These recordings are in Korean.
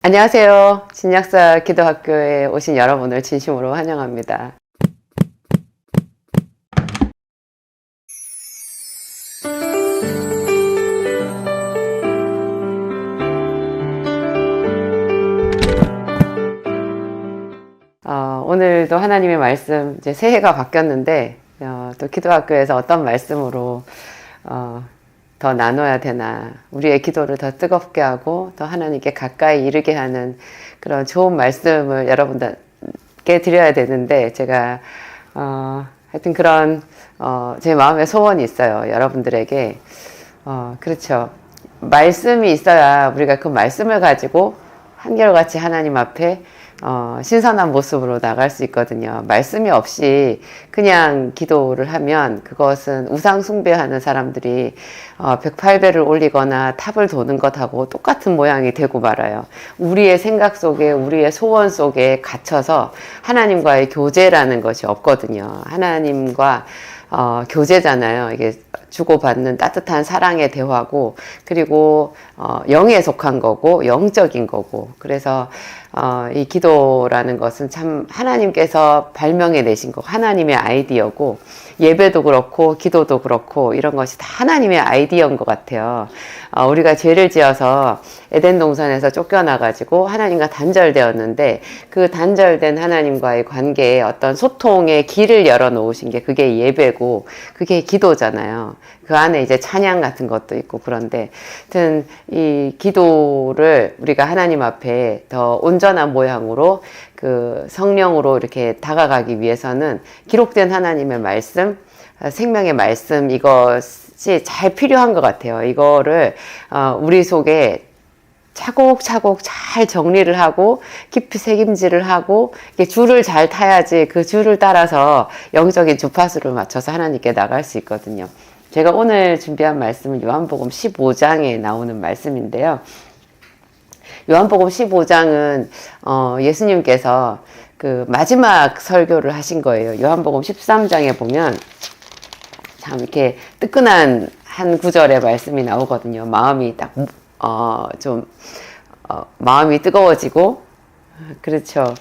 안녕하세요. 진약사 기도학교에 오신 여러분을 진심으로 환영합니다. 오늘도 하나님의 말씀, 이제 새해가 바뀌었는데, 또 기도학교에서 어떤 말씀으로, 더 나눠야 되나, 우리의 기도를 더 뜨겁게 하고, 더 하나님께 가까이 이르게 하는 그런 좋은 말씀을 여러분들께 드려야 되는데, 제가, 하여튼 그런, 제 마음의 소원이 있어요. 여러분들에게. 그렇죠. 말씀이 있어야 우리가 그 말씀을 가지고 한결같이 하나님 앞에 신선한 모습으로 나갈 수 있거든요. 말씀이 없이 그냥 기도를 하면 그것은 우상 숭배하는 사람들이 108배를 올리거나 탑을 도는 것하고 똑같은 모양이 되고 말아요. 우리의 생각 속에, 우리의 소원 속에 갇혀서 하나님과의 교제라는 것이 없거든요. 하나님과 교제잖아요. 이게 주고받는 따뜻한 사랑의 대화고, 그리고 영에 속한 거고, 영적인 거고. 그래서 이 기도라는 것은 참 하나님께서 발명해 내신 거, 하나님의 아이디어고, 예배도 그렇고 기도도 그렇고 이런 것이 다 하나님의 아이디어인 것 같아요. 우리가 죄를 지어서 에덴 동산에서 쫓겨나가지고 하나님과 단절되었는데, 그 단절된 하나님과의 관계에 어떤 소통의 길을 열어놓으신 게 그게 예배고, 그게 기도잖아요. 그 안에 이제 찬양 같은 것도 있고. 그런데 하여튼 이 기도를 우리가 하나님 앞에 더 온전한 모양으로 그 성령으로 이렇게 다가가기 위해서는 기록된 하나님의 말씀, 생명의 말씀, 이것이 잘 필요한 것 같아요. 이거를 우리 속에 차곡차곡 잘 정리를 하고 깊이 새김질을 하고 이게 줄을 잘 타야지 그 줄을 따라서 영적인 주파수를 맞춰서 하나님께 나갈 수 있거든요. 제가 오늘 준비한 말씀은 요한복음 15장에 나오는 말씀인데요. 요한복음 15장은 예수님께서 그 마지막 설교를 하신 거예요. 요한복음 13장에 보면 참 이렇게 뜨끈한 한 구절의 말씀이 나오거든요. 마음이 딱 마음이 뜨거워지고, 그렇죠.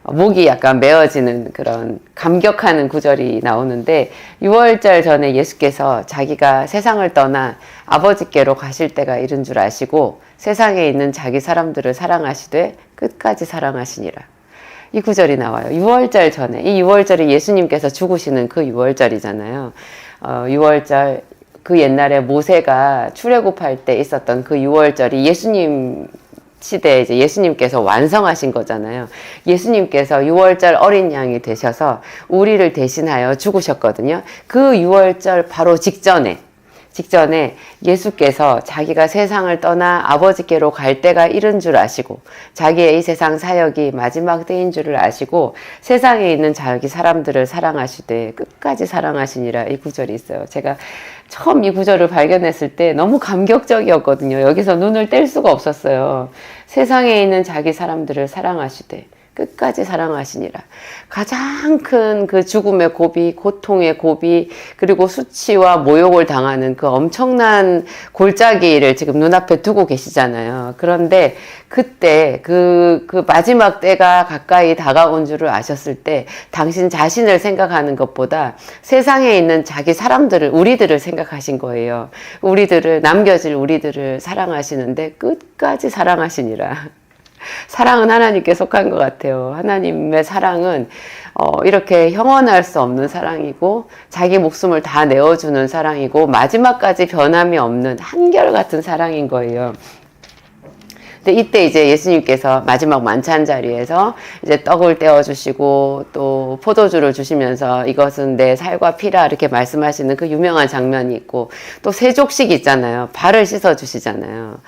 목이 약간 메어지는 그런 감격하는 구절이 나오는데, 6월절 전에 예수께서 자기가 세상을 떠나 아버지께로 가실 때가 이른 줄 아시고 세상에 있는 자기 사람들을 사랑하시되 끝까지 사랑하시니라. 이 구절이 나와요. 6월절 전에. 이 6월절이 예수님께서 죽으시는 그 6월절이잖아요. 6월절, 그 옛날에 모세가 출애굽할 때 있었던 그 6월절이 예수님 시대에 이제 예수님께서 완성하신 거잖아요. 예수님께서 6월절 어린 양이 되셔서 우리를 대신하여 죽으셨거든요. 그 6월절 바로 직전에 예수께서 자기가 세상을 떠나 아버지께로 갈 때가 이른 줄 아시고, 자기의 이 세상 사역이 마지막 때인 줄을 아시고 세상에 있는 자기 사람들을 사랑하시되 끝까지 사랑하시니라. 이 구절이 있어요. 제가 처음 이 구절을 발견했을 때 너무 감격적이었거든요. 여기서 눈을 뗄 수가 없었어요. 세상에 있는 자기 사람들을 사랑하시되 끝까지 사랑하시니라. 가장 큰 그 죽음의 고비, 고통의 고비, 그리고 수치와 모욕을 당하는 그 엄청난 골짜기를 지금 눈앞에 두고 계시잖아요. 그런데 그때 그 마지막 때가 가까이 다가온 줄을 아셨을 때 당신 자신을 생각하는 것보다 세상에 있는 자기 사람들을, 우리들을 생각하신 거예요. 남겨질 우리들을 사랑하시는데 끝까지 사랑하시니라. 사랑은 하나님께 속한 것 같아요. 하나님의 사랑은 이렇게 형언할 수 없는 사랑이고, 자기 목숨을 다 내어주는 사랑이고, 마지막까지 변함이 없는 한결같은 사랑인 거예요. 근데 이때 이제 예수님께서 마지막 만찬 자리에서 이제 떡을 떼어주시고 또 포도주를 주시면서 이것은 내 살과 피라 이렇게 말씀하시는 그 유명한 장면이 있고, 또 세족식 있잖아요. 발을 씻어주시잖아요.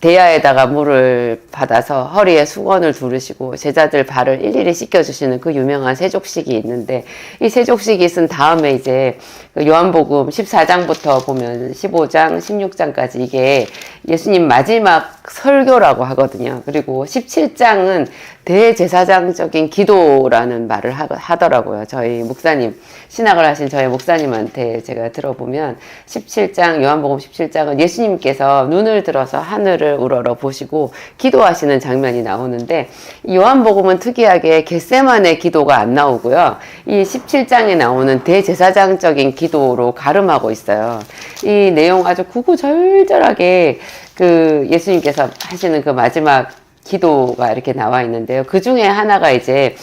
대야에다가 물을 받아서 허리에 수건을 두르시고 제자들 발을 일일이 씻겨주시는 그 유명한 세족식이 있는데, 이 세족식이 있은 다음에 이제 요한복음 14장부터 보면 15장, 16장까지 이게 예수님 마지막 설교라고 하거든요. 그리고 17장은 대제사장적인 기도라는 말을 하더라고요. 저희 목사님, 신학을 하신 저희 목사님한테 제가 들어보면 17장, 요한복음 17장은 예수님께서 눈을 들어서 하늘을 하늘을 우러러 보시고 기도하시는 장면이 나오는데, 요한복음은 특이하게 겟세마네 기도가 안 나오고요. 이 17장에 나오는 대제사장적인 기도로 가름하고 있어요. 이 내용 아주 구구절절하게 그 예수님께서 하시는 그 마지막 기도가 이렇게 나와 있는데요. 그 중에 하나가 이제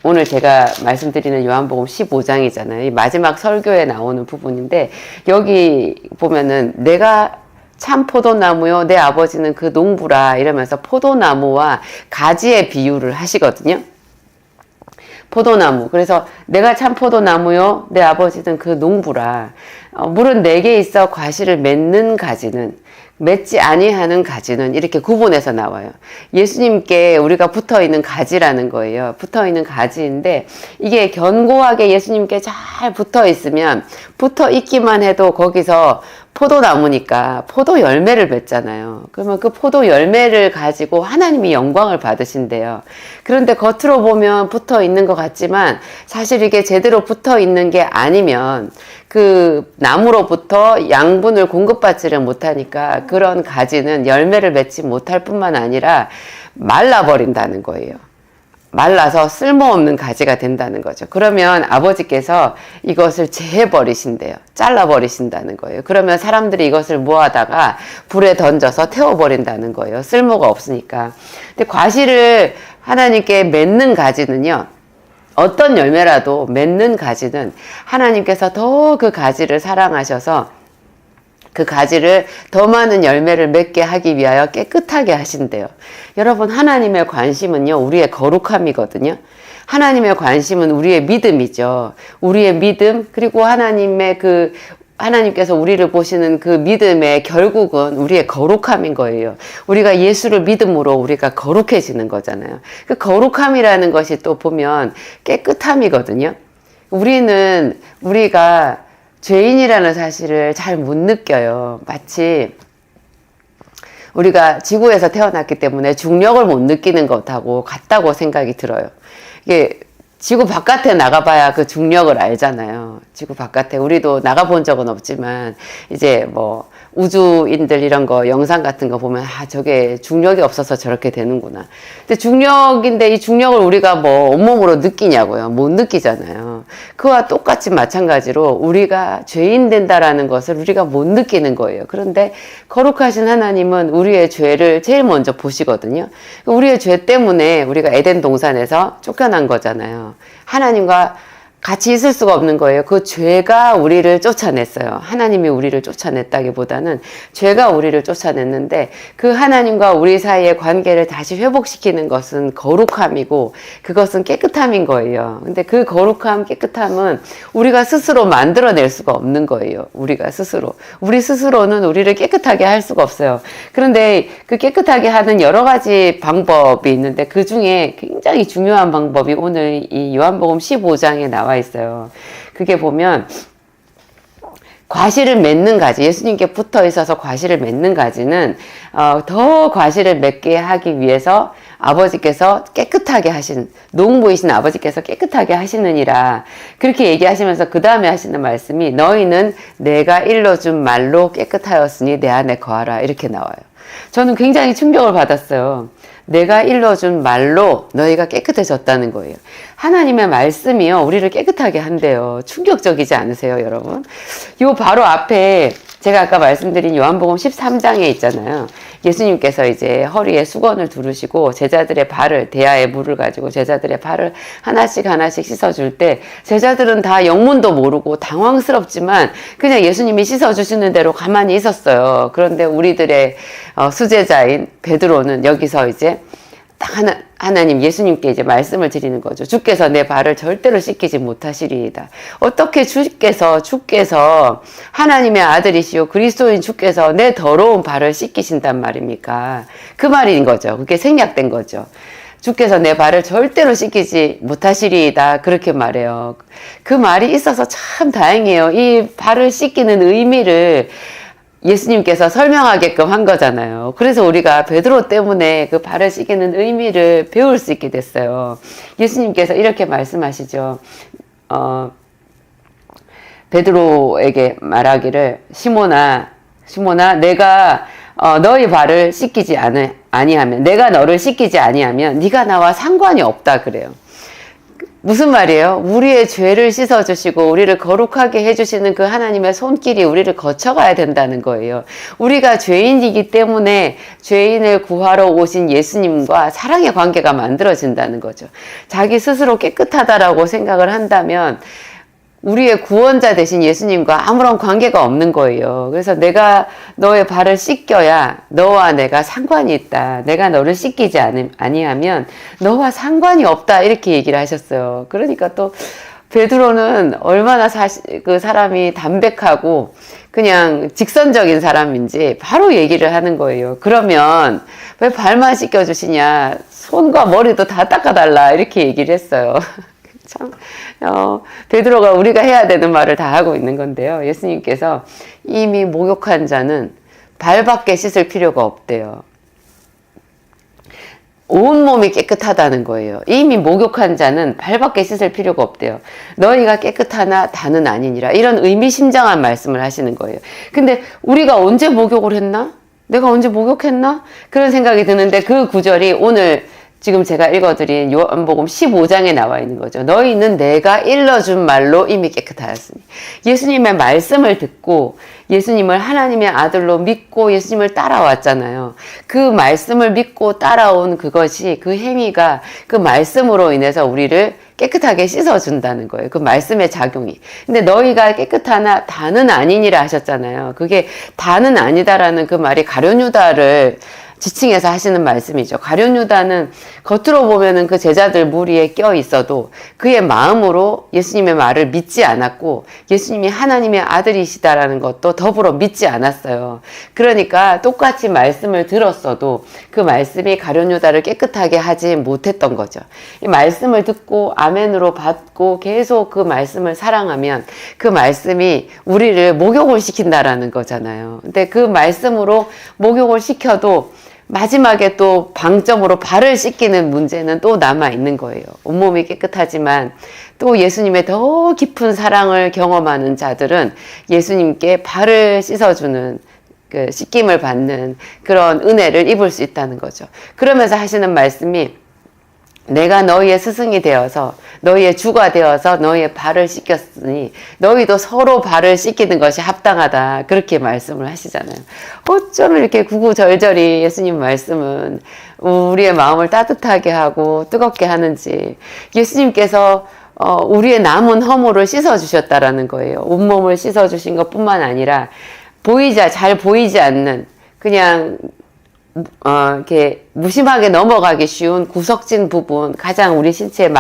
오늘 제가 말씀드리는 요한복음 15장이잖아요. 이 마지막 설교에 나오는 부분인데, 여기 보면은 내가 참 포도나무요, 내 아버지는 그 농부라 이러면서 포도나무와 가지의 비유를 하시거든요. 포도나무. 그래서 내가 참 포도나무요, 내 아버지는 그 농부라. 물은 내게 있어 과실을 맺는 가지는, 맺지 아니하는 가지는, 이렇게 구분해서 나와요. 예수님께 우리가 붙어있는 가지라는 거예요. 붙어있는 가지인데, 이게 견고하게 예수님께 잘 붙어있으면, 붙어있기만 해도 거기서 포도나무니까 포도 열매를 맺잖아요. 그러면 그 포도 열매를 가지고 하나님이 영광을 받으신대요. 그런데 겉으로 보면 붙어 있는 것 같지만 사실 이게 제대로 붙어 있는 게 아니면 그 나무로부터 양분을 공급받지를 못하니까 그런 가지는 열매를 맺지 못할 뿐만 아니라 말라버린다는 거예요. 말라서 쓸모없는 가지가 된다는 거죠. 그러면 아버지께서 이것을 제해버리신대요. 잘라버리신다는 거예요. 그러면 사람들이 이것을 모아다가 불에 던져서 태워버린다는 거예요. 쓸모가 없으니까. 근데 과실을 하나님께 맺는 가지는요, 어떤 열매라도 맺는 가지는 하나님께서 더 그 가지를 사랑하셔서 그 가지를 더 많은 열매를 맺게 하기 위하여 깨끗하게 하신대요. 여러분, 하나님의 관심은요, 우리의 거룩함이거든요. 하나님의 관심은 우리의 믿음이죠. 우리의 믿음, 그리고 하나님께서 우리를 보시는 그 믿음의 결국은 우리의 거룩함인 거예요. 우리가 예수를 믿음으로 우리가 거룩해지는 거잖아요. 그 거룩함이라는 것이 또 보면 깨끗함이거든요. 우리가 죄인이라는 사실을 잘 못 느껴요. 마치 우리가 지구에서 태어났기 때문에 중력을 못 느끼는 것하고 같다고 생각이 들어요. 이게 지구 바깥에 나가봐야 그 중력을 알잖아요. 지구 바깥에 우리도 나가본 적은 없지만 이제 뭐 우주인들 이런 거 영상 같은 거 보면 저게 중력이 없어서 저렇게 되는구나. 근데 중력인데 이 중력을 우리가 뭐 온몸으로 느끼냐고요. 못 느끼잖아요. 그와 똑같이 마찬가지로 우리가 죄인 된다라는 것을 우리가 못 느끼는 거예요. 그런데 거룩하신 하나님은 우리의 죄를 제일 먼저 보시거든요. 우리의 죄 때문에 우리가 에덴 동산에서 쫓겨난 거잖아요. 하나님과 같이 있을 수가 없는 거예요. 그 죄가 우리를 쫓아냈어요. 하나님이 우리를 쫓아냈다기보다는 죄가 우리를 쫓아냈는데, 그 하나님과 우리 사이의 관계를 다시 회복시키는 것은 거룩함이고 그것은 깨끗함인 거예요. 근데 그 거룩함, 깨끗함은 우리가 스스로 만들어낼 수가 없는 거예요. 우리 스스로는 우리를 깨끗하게 할 수가 없어요. 그런데 그 깨끗하게 하는 여러 가지 방법이 있는데, 그 중에 굉장히 중요한 방법이 오늘 이 요한복음 15장에 나와 있어요. 그게 보면 과실을 맺는 가지, 예수님께 붙어 있어서 과실을 맺는 가지는 더 과실을 맺게 하기 위해서 아버지께서 깨끗하게 농부이신 아버지께서 깨끗하게 하시느니라, 그렇게 얘기하시면서 그 다음에 하시는 말씀이 너희는 내가 일러준 말로 깨끗하였으니 내 안에 거하라, 이렇게 나와요. 저는 굉장히 충격을 받았어요. 내가 일러준 말로 너희가 깨끗해졌다는 거예요. 하나님의 말씀이요, 우리를 깨끗하게 한대요. 충격적이지 않으세요, 여러분? 요 바로 앞에 제가 아까 말씀드린 요한복음 13장에 있잖아요. 예수님께서 이제 허리에 수건을 두르시고 제자들의 발을, 대야에 물을 가지고 제자들의 발을 하나씩 씻어줄 때 제자들은 다 영문도 모르고 당황스럽지만 그냥 예수님이 씻어주시는 대로 가만히 있었어요. 그런데 우리들의 수제자인 베드로는 여기서 이제 딱 하나님, 예수님께 이제 말씀을 드리는 거죠. 주께서 내 발을 절대로 씻기지 못하시리이다. 어떻게 주께서 하나님의 아들이시오 그리스도인 주께서 내 더러운 발을 씻기신단 말입니까? 그 말인 거죠. 그게 생략된 거죠. 주께서 내 발을 절대로 씻기지 못하시리이다, 그렇게 말해요. 그 말이 있어서 참 다행이에요. 이 발을 씻기는 의미를 예수님께서 설명하게끔 한 거잖아요. 그래서 우리가 베드로 때문에 그 발을 씻기는 의미를 배울 수 있게 됐어요. 예수님께서 이렇게 말씀하시죠. 베드로에게 말하기를 시몬아 내가 너희 발을 씻기지 아니하면, 내가 너를 씻기지 아니하면 네가 나와 상관이 없다 그래요. 무슨 말이에요? 우리의 죄를 씻어주시고 우리를 거룩하게 해주시는 그 하나님의 손길이 우리를 거쳐가야 된다는 거예요. 우리가 죄인이기 때문에 죄인을 구하러 오신 예수님과 사랑의 관계가 만들어진다는 거죠. 자기 스스로 깨끗하다라고 생각을 한다면 우리의 구원자 되신 예수님과 아무런 관계가 없는 거예요. 그래서 내가 너의 발을 씻겨야 너와 내가 상관이 있다. 내가 너를 씻기지 아니하면 너와 상관이 없다. 이렇게 얘기를 하셨어요. 그러니까 또 베드로는 얼마나 그 사람이 담백하고 그냥 직선적인 사람인지 바로 얘기를 하는 거예요. 그러면 왜 발만 씻겨주시냐? 손과 머리도 다 닦아달라. 이렇게 얘기를 했어요. 참, 베드로가 우리가 해야 되는 말을 다 하고 있는 건데요. 예수님께서 이미 목욕한 자는 발밖에 씻을 필요가 없대요. 온몸이 깨끗하다는 거예요. 이미 목욕한 자는 발밖에 씻을 필요가 없대요. 너희가 깨끗하나 다는 아니니라. 이런 의미심장한 말씀을 하시는 거예요. 근데 우리가 언제 목욕을 했나? 내가 언제 목욕했나? 그런 생각이 드는데 그 구절이 오늘 지금 제가 읽어드린 요한복음 15장에 나와 있는 거죠. 너희는 내가 일러준 말로 이미 깨끗하였으니. 예수님의 말씀을 듣고 예수님을 하나님의 아들로 믿고 예수님을 따라왔잖아요. 그 말씀을 믿고 따라온 그것이, 그 행위가 그 말씀으로 인해서 우리를 깨끗하게 씻어준다는 거예요. 그 말씀의 작용이. 근데 너희가 깨끗하나 다는 아니니라 하셨잖아요. 그게 다는 아니다라는 그 말이 가룟 유다를 지칭해서 하시는 말씀이죠. 가룟 유다는 겉으로 보면은 그 제자들 무리에 껴 있어도 그의 마음으로 예수님의 말을 믿지 않았고 예수님이 하나님의 아들이시다라는 것도 더불어 믿지 않았어요. 그러니까 똑같이 말씀을 들었어도 그 말씀이 가룟 유다를 깨끗하게 하지 못했던 거죠. 이 말씀을 듣고 아멘으로 받고 계속 그 말씀을 사랑하면 그 말씀이 우리를 목욕을 시킨다라는 거잖아요. 근데 그 말씀으로 목욕을 시켜도 마지막에 또 방점으로 발을 씻기는 문제는 또 남아있는 거예요. 온몸이 깨끗하지만 또 예수님의 더 깊은 사랑을 경험하는 자들은 예수님께 발을 씻어주는 그 씻김을 받는 그런 은혜를 입을 수 있다는 거죠. 그러면서 하시는 말씀이 내가 너희의 스승이 되어서 너희의 주가 되어서 너희의 발을 씻겼으니 너희도 서로 발을 씻기는 것이 합당하다. 그렇게 말씀을 하시잖아요. 어쩜 이렇게 구구절절히 예수님 말씀은 우리의 마음을 따뜻하게 하고 뜨겁게 하는지. 예수님께서 우리의 남은 허물을 씻어주셨다라는 거예요. 온몸을 씻어주신 것뿐만 아니라 잘 보이지 않는 그냥 이렇게 무심하게 넘어가기 쉬운 구석진 부분, 가장 우리 신체의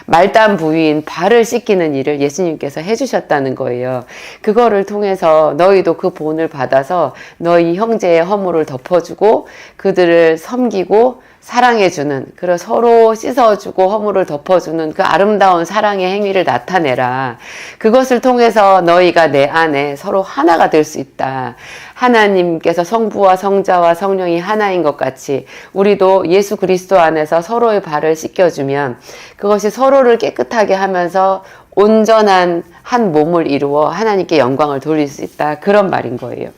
말단 부위인 발을 씻기는 일을 예수님께서 해주셨다는 거예요. 그거를 통해서 너희도 그 본을 받아서 너희 형제의 허물을 덮어주고 그들을 섬기고 사랑해주는, 그리고 서로 씻어주고 허물을 덮어주는 그 아름다운 사랑의 행위를 나타내라. 그것을 통해서 너희가 내 안에 서로 하나가 될 수 있다. 하나님께서 성부와 성자와 성령이 하나인 것 같이 우리도 예수 그리스도 안에서 서로의 발을 씻겨주면 그것이 서로를 깨끗하게 하면서 온전한 한 몸을 이루어 하나님께 영광을 돌릴 수 있다. 그런 말인 거예요.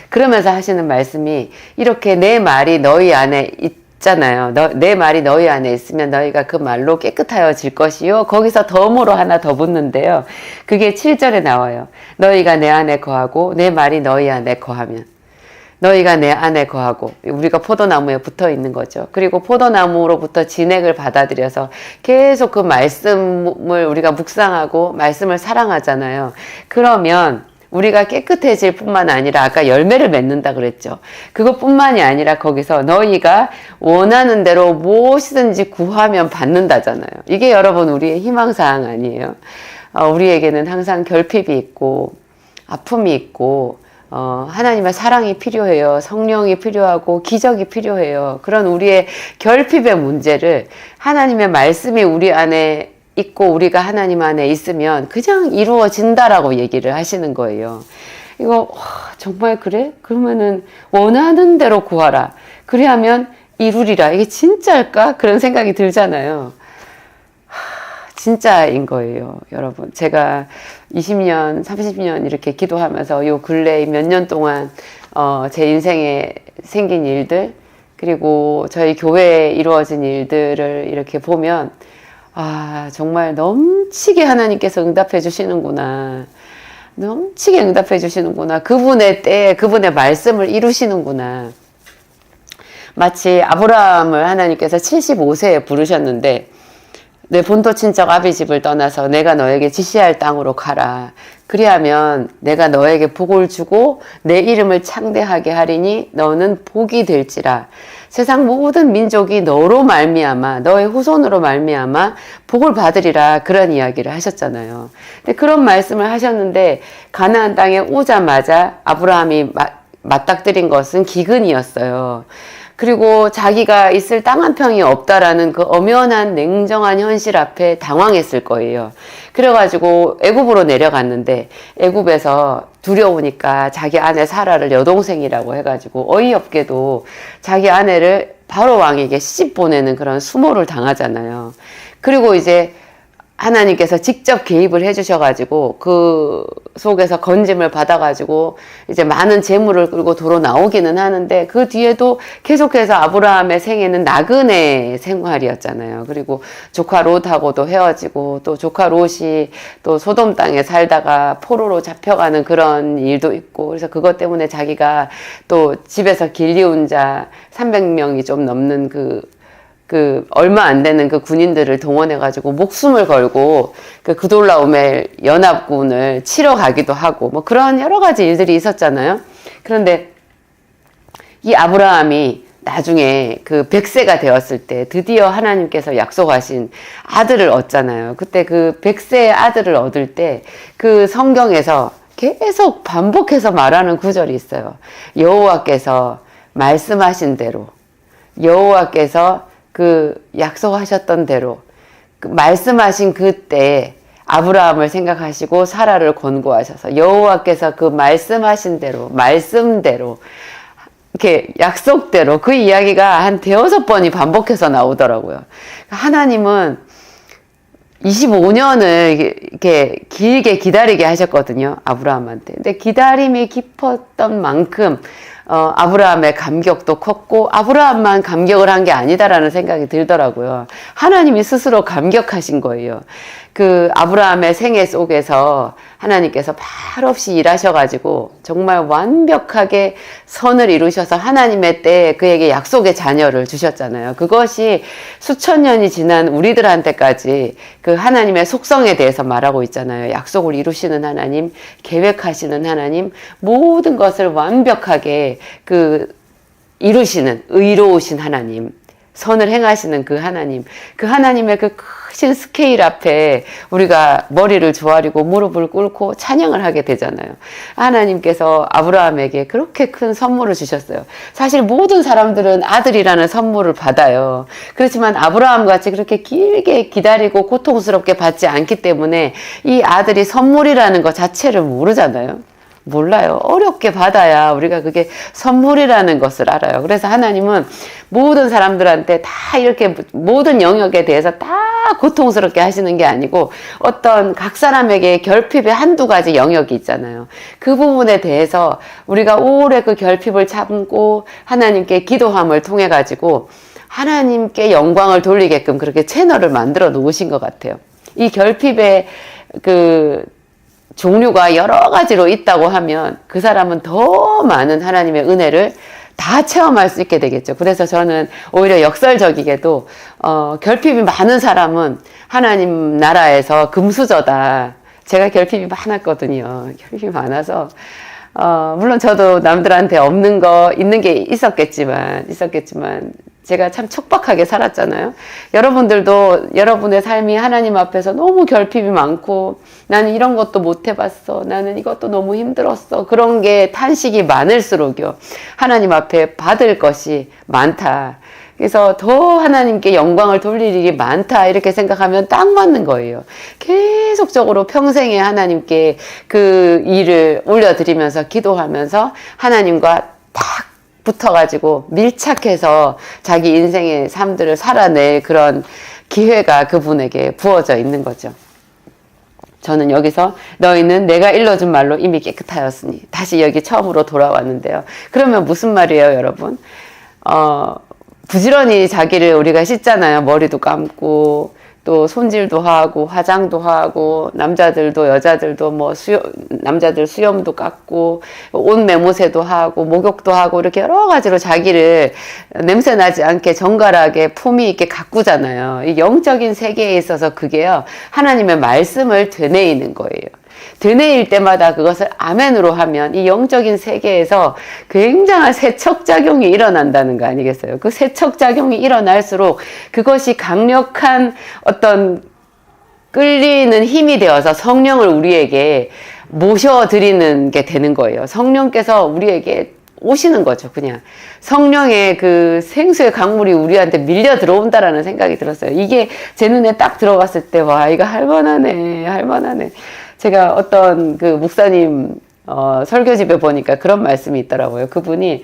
그러면서 하시는 말씀이 이렇게 내 말이 너희 안에 있잖아요. 내 말이 너희 안에 있으면 너희가 그 말로 깨끗하여질 것이요. 거기서 덤으로 하나 더 붙는데요. 그게 7절에 나와요. 너희가 내 안에 거하고 내 말이 너희 안에 거하면. 너희가 내 안에 거하고 우리가 포도나무에 붙어 있는 거죠. 그리고 포도나무로부터 진액을 받아들여서 계속 그 말씀을 우리가 묵상하고 말씀을 사랑하잖아요. 그러면 우리가 깨끗해질 뿐만 아니라 아까 열매를 맺는다 그랬죠. 그것뿐만이 아니라 거기서 너희가 원하는 대로 무엇이든지 구하면 받는다잖아요. 이게 여러분 우리의 희망사항 아니에요? 우리에게는 항상 결핍이 있고 아픔이 있고 하나님의 사랑이 필요해요. 성령이 필요하고 기적이 필요해요. 그런 우리의 결핍의 문제를 하나님의 말씀이 우리 안에 있고 우리가 하나님 안에 있으면 그냥 이루어진다라고 얘기를 하시는 거예요. 이거 정말 그래? 그러면은 원하는 대로 구하라. 그래야면 이루리라. 이게 진짜일까? 그런 생각이 들잖아요. 진짜인 거예요, 여러분. 제가 20년, 30년 이렇게 기도하면서 요 근래 몇 년 동안 제 인생에 생긴 일들, 그리고 저희 교회에 이루어진 일들을 이렇게 보면, 아, 정말 넘치게 하나님께서 응답해 주시는구나. 넘치게 응답해 주시는구나. 그분의 때에 그분의 말씀을 이루시는구나. 마치 아브라함을 하나님께서 75세에 부르셨는데, 내 본토 친척 아비 집을 떠나서 내가 너에게 지시할 땅으로 가라. 그리하면 내가 너에게 복을 주고 내 이름을 창대하게 하리니 너는 복이 될지라. 세상 모든 민족이 너로 말미암아 너의 후손으로 말미암아 복을 받으리라. 그런 이야기를 하셨잖아요. 근데 그런 말씀을 하셨는데 가나안 땅에 오자마자 아브라함이 맞닥뜨린 것은 기근이었어요. 그리고 자기가 있을 땅 한 평이 없다라는 그 엄연한 냉정한 현실 앞에 당황했을 거예요. 그래가지고 애굽으로 내려갔는데 애굽에서 두려우니까 자기 아내 사라를 여동생이라고 해가지고 어이없게도 자기 아내를 바로 왕에게 시집 보내는 그런 수모를 당하잖아요. 그리고 이제 하나님께서 직접 개입을 해주셔가지고 그 속에서 건짐을 받아가지고 이제 많은 재물을 끌고 도로 나오기는 하는데 그 뒤에도 계속해서 아브라함의 생애는 나그네 생활이었잖아요. 그리고 조카 롯하고도 헤어지고 또 조카 롯이 또 소돔 땅에 살다가 포로로 잡혀가는 그런 일도 있고 그래서 그것 때문에 자기가 또 집에서 길리운 자 300명이 좀 넘는 얼마 안 되는 그 군인들을 동원해가지고 목숨을 걸고 그 그돌라오멜 연합군을 치러 가기도 하고 뭐 그런 여러 가지 일들이 있었잖아요. 그런데 이 아브라함이 나중에 그 100세가 되었을 때 드디어 하나님께서 약속하신 아들을 얻잖아요. 그때 그 100세의 아들을 얻을 때 그 성경에서 계속 반복해서 말하는 구절이 있어요. 여호와께서 말씀하신 대로 여호와께서 그 약속하셨던 대로 그 말씀하신 그때 아브라함을 생각하시고 사라를 권고하셔서 여호와께서 그 말씀하신 대로 말씀대로 이렇게 약속대로 그 이야기가 한 대여섯 번이 반복해서 나오더라고요. 하나님은 25년을 이렇게 길게 기다리게 하셨거든요. 아브라함한테. 근데 기다림이 깊었던 만큼 아브라함의 감격도 컸고 아브라함만 감격을 한 게 아니다라는 생각이 들더라고요. 하나님이 스스로 감격하신 거예요. 그 아브라함의 생애 속에서 하나님께서 말없이 일하셔가지고 정말 완벽하게 선을 이루셔서 하나님의 때에 그에게 약속의 자녀를 주셨잖아요. 그것이 수천 년이 지난 우리들한테까지 그 하나님의 속성에 대해서 말하고 있잖아요. 약속을 이루시는 하나님, 계획하시는 하나님, 모든 것을 완벽하게 이루시는 의로우신 하나님, 선을 행하시는 그 하나님의 그 크신 스케일 앞에 우리가 머리를 조아리고 무릎을 꿇고 찬양을 하게 되잖아요. 하나님께서 아브라함에게 그렇게 큰 선물을 주셨어요. 사실 모든 사람들은 아들이라는 선물을 받아요. 그렇지만 아브라함 같이 그렇게 길게 기다리고 고통스럽게 받지 않기 때문에 이 아들이 선물이라는 것 자체를 모르잖아요. 몰라요. 어렵게 받아야 우리가 그게 선물이라는 것을 알아요. 그래서 하나님은 모든 사람들한테 다 이렇게 모든 영역에 대해서 다 고통스럽게 하시는 게 아니고 어떤 각 사람에게 결핍의 한두 가지 영역이 있잖아요. 그 부분에 대해서 우리가 오래 그 결핍을 참고 하나님께 기도함을 통해 가지고 하나님께 영광을 돌리게끔 그렇게 채널을 만들어 놓으신 것 같아요. 이 결핍의 종류가 여러 가지로 있다고 하면 그 사람은 더 많은 하나님의 은혜를 다 체험할 수 있게 되겠죠. 그래서 저는 오히려 역설적이게도 결핍이 많은 사람은 하나님 나라에서 금수저다. 제가 결핍이 많았거든요. 결핍이 많아서 물론 저도 남들한테 없는 거 있는 게 있었겠지만 제가 참 촉박하게 살았잖아요. 여러분들도 여러분의 삶이 하나님 앞에서 너무 결핍이 많고 나는 이런 것도 못 해봤어. 나는 이것도 너무 힘들었어. 그런 게 탄식이 많을수록요. 하나님 앞에 받을 것이 많다. 그래서 더 하나님께 영광을 돌릴 일이 많다 이렇게 생각하면 딱 맞는 거예요. 계속적으로 평생에 하나님께 그 일을 올려드리면서 기도하면서 하나님과 딱 붙어가지고 밀착해서 자기 인생의 삶들을 살아낼 그런 기회가 그분에게 부어져 있는 거죠. 저는 여기서 너희는 내가 일러준 말로 이미 깨끗하였으니 다시 여기 처음으로 돌아왔는데요. 그러면 무슨 말이에요, 여러분? 부지런히 자기를 우리가 씻잖아요. 머리도 감고 또 손질도 하고 화장도 하고 남자들도 여자들도 뭐 남자들 수염도 깎고 옷 매무새도 하고 목욕도 하고 이렇게 여러 가지로 자기를 냄새 나지 않게 정갈하게 품위 있게 가꾸잖아요. 이 영적인 세계에 있어서 그게요, 하나님의 말씀을 되뇌이는 거예요. 되뇌일 때마다 그것을 아멘으로 하면 이 영적인 세계에서 굉장한 세척작용이 일어난다는 거 아니겠어요? 그 세척작용이 일어날수록 그것이 강력한 어떤 끌리는 힘이 되어서 성령을 우리에게 모셔드리는 게 되는 거예요. 성령께서 우리에게 오시는 거죠. 그냥 성령의 그 생수의 강물이 우리한테 밀려 들어온다라는 생각이 들었어요. 이게 제 눈에 딱 들어갔을 때, 와, 이거 할만하네, 할만하네. 제가 어떤 그 목사님 설교집에 보니까 그런 말씀이 있더라고요. 그분이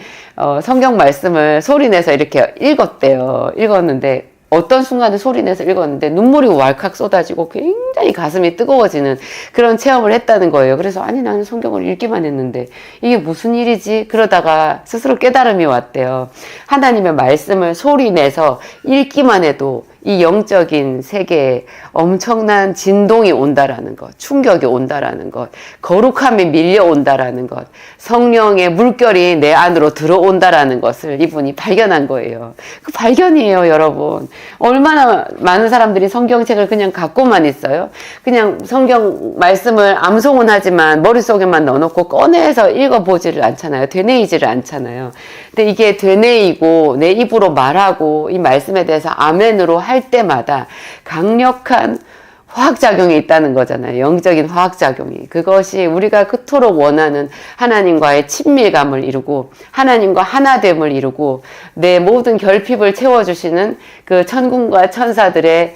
성경 말씀을 소리내서 이렇게 읽었는데 어떤 순간에 소리내서 읽었는데 눈물이 왈칵 쏟아지고 굉장히 가슴이 뜨거워지는 그런 체험을 했다는 거예요. 그래서 아니, 나는 성경을 읽기만 했는데 이게 무슨 일이지? 그러다가 스스로 깨달음이 왔대요. 하나님의 말씀을 소리내서 읽기만 해도 이 영적인 세계에 엄청난 진동이 온다라는 것, 충격이 온다라는 것, 거룩함이 밀려온다라는 것, 성령의 물결이 내 안으로 들어온다라는 것을 이분이 발견한 거예요. 그 발견이에요, 여러분. 얼마나 많은 사람들이 성경책을 그냥 갖고만 있어요. 그냥 성경 말씀을 암송은 하지만 머릿속에만 넣어놓고 꺼내서 읽어보지를 않잖아요. 되뇌이지를 않잖아요. 근데 이게 되뇌이고 내 입으로 말하고 이 말씀에 대해서 아멘으로 할 때마다 강력한 화학작용이 있다는 거잖아요. 영적인 화학작용이. 그것이 우리가 그토록 원하는 하나님과의 친밀감을 이루고 하나님과 하나됨을 이루고 내 모든 결핍을 채워주시는 그 천군과 천사들의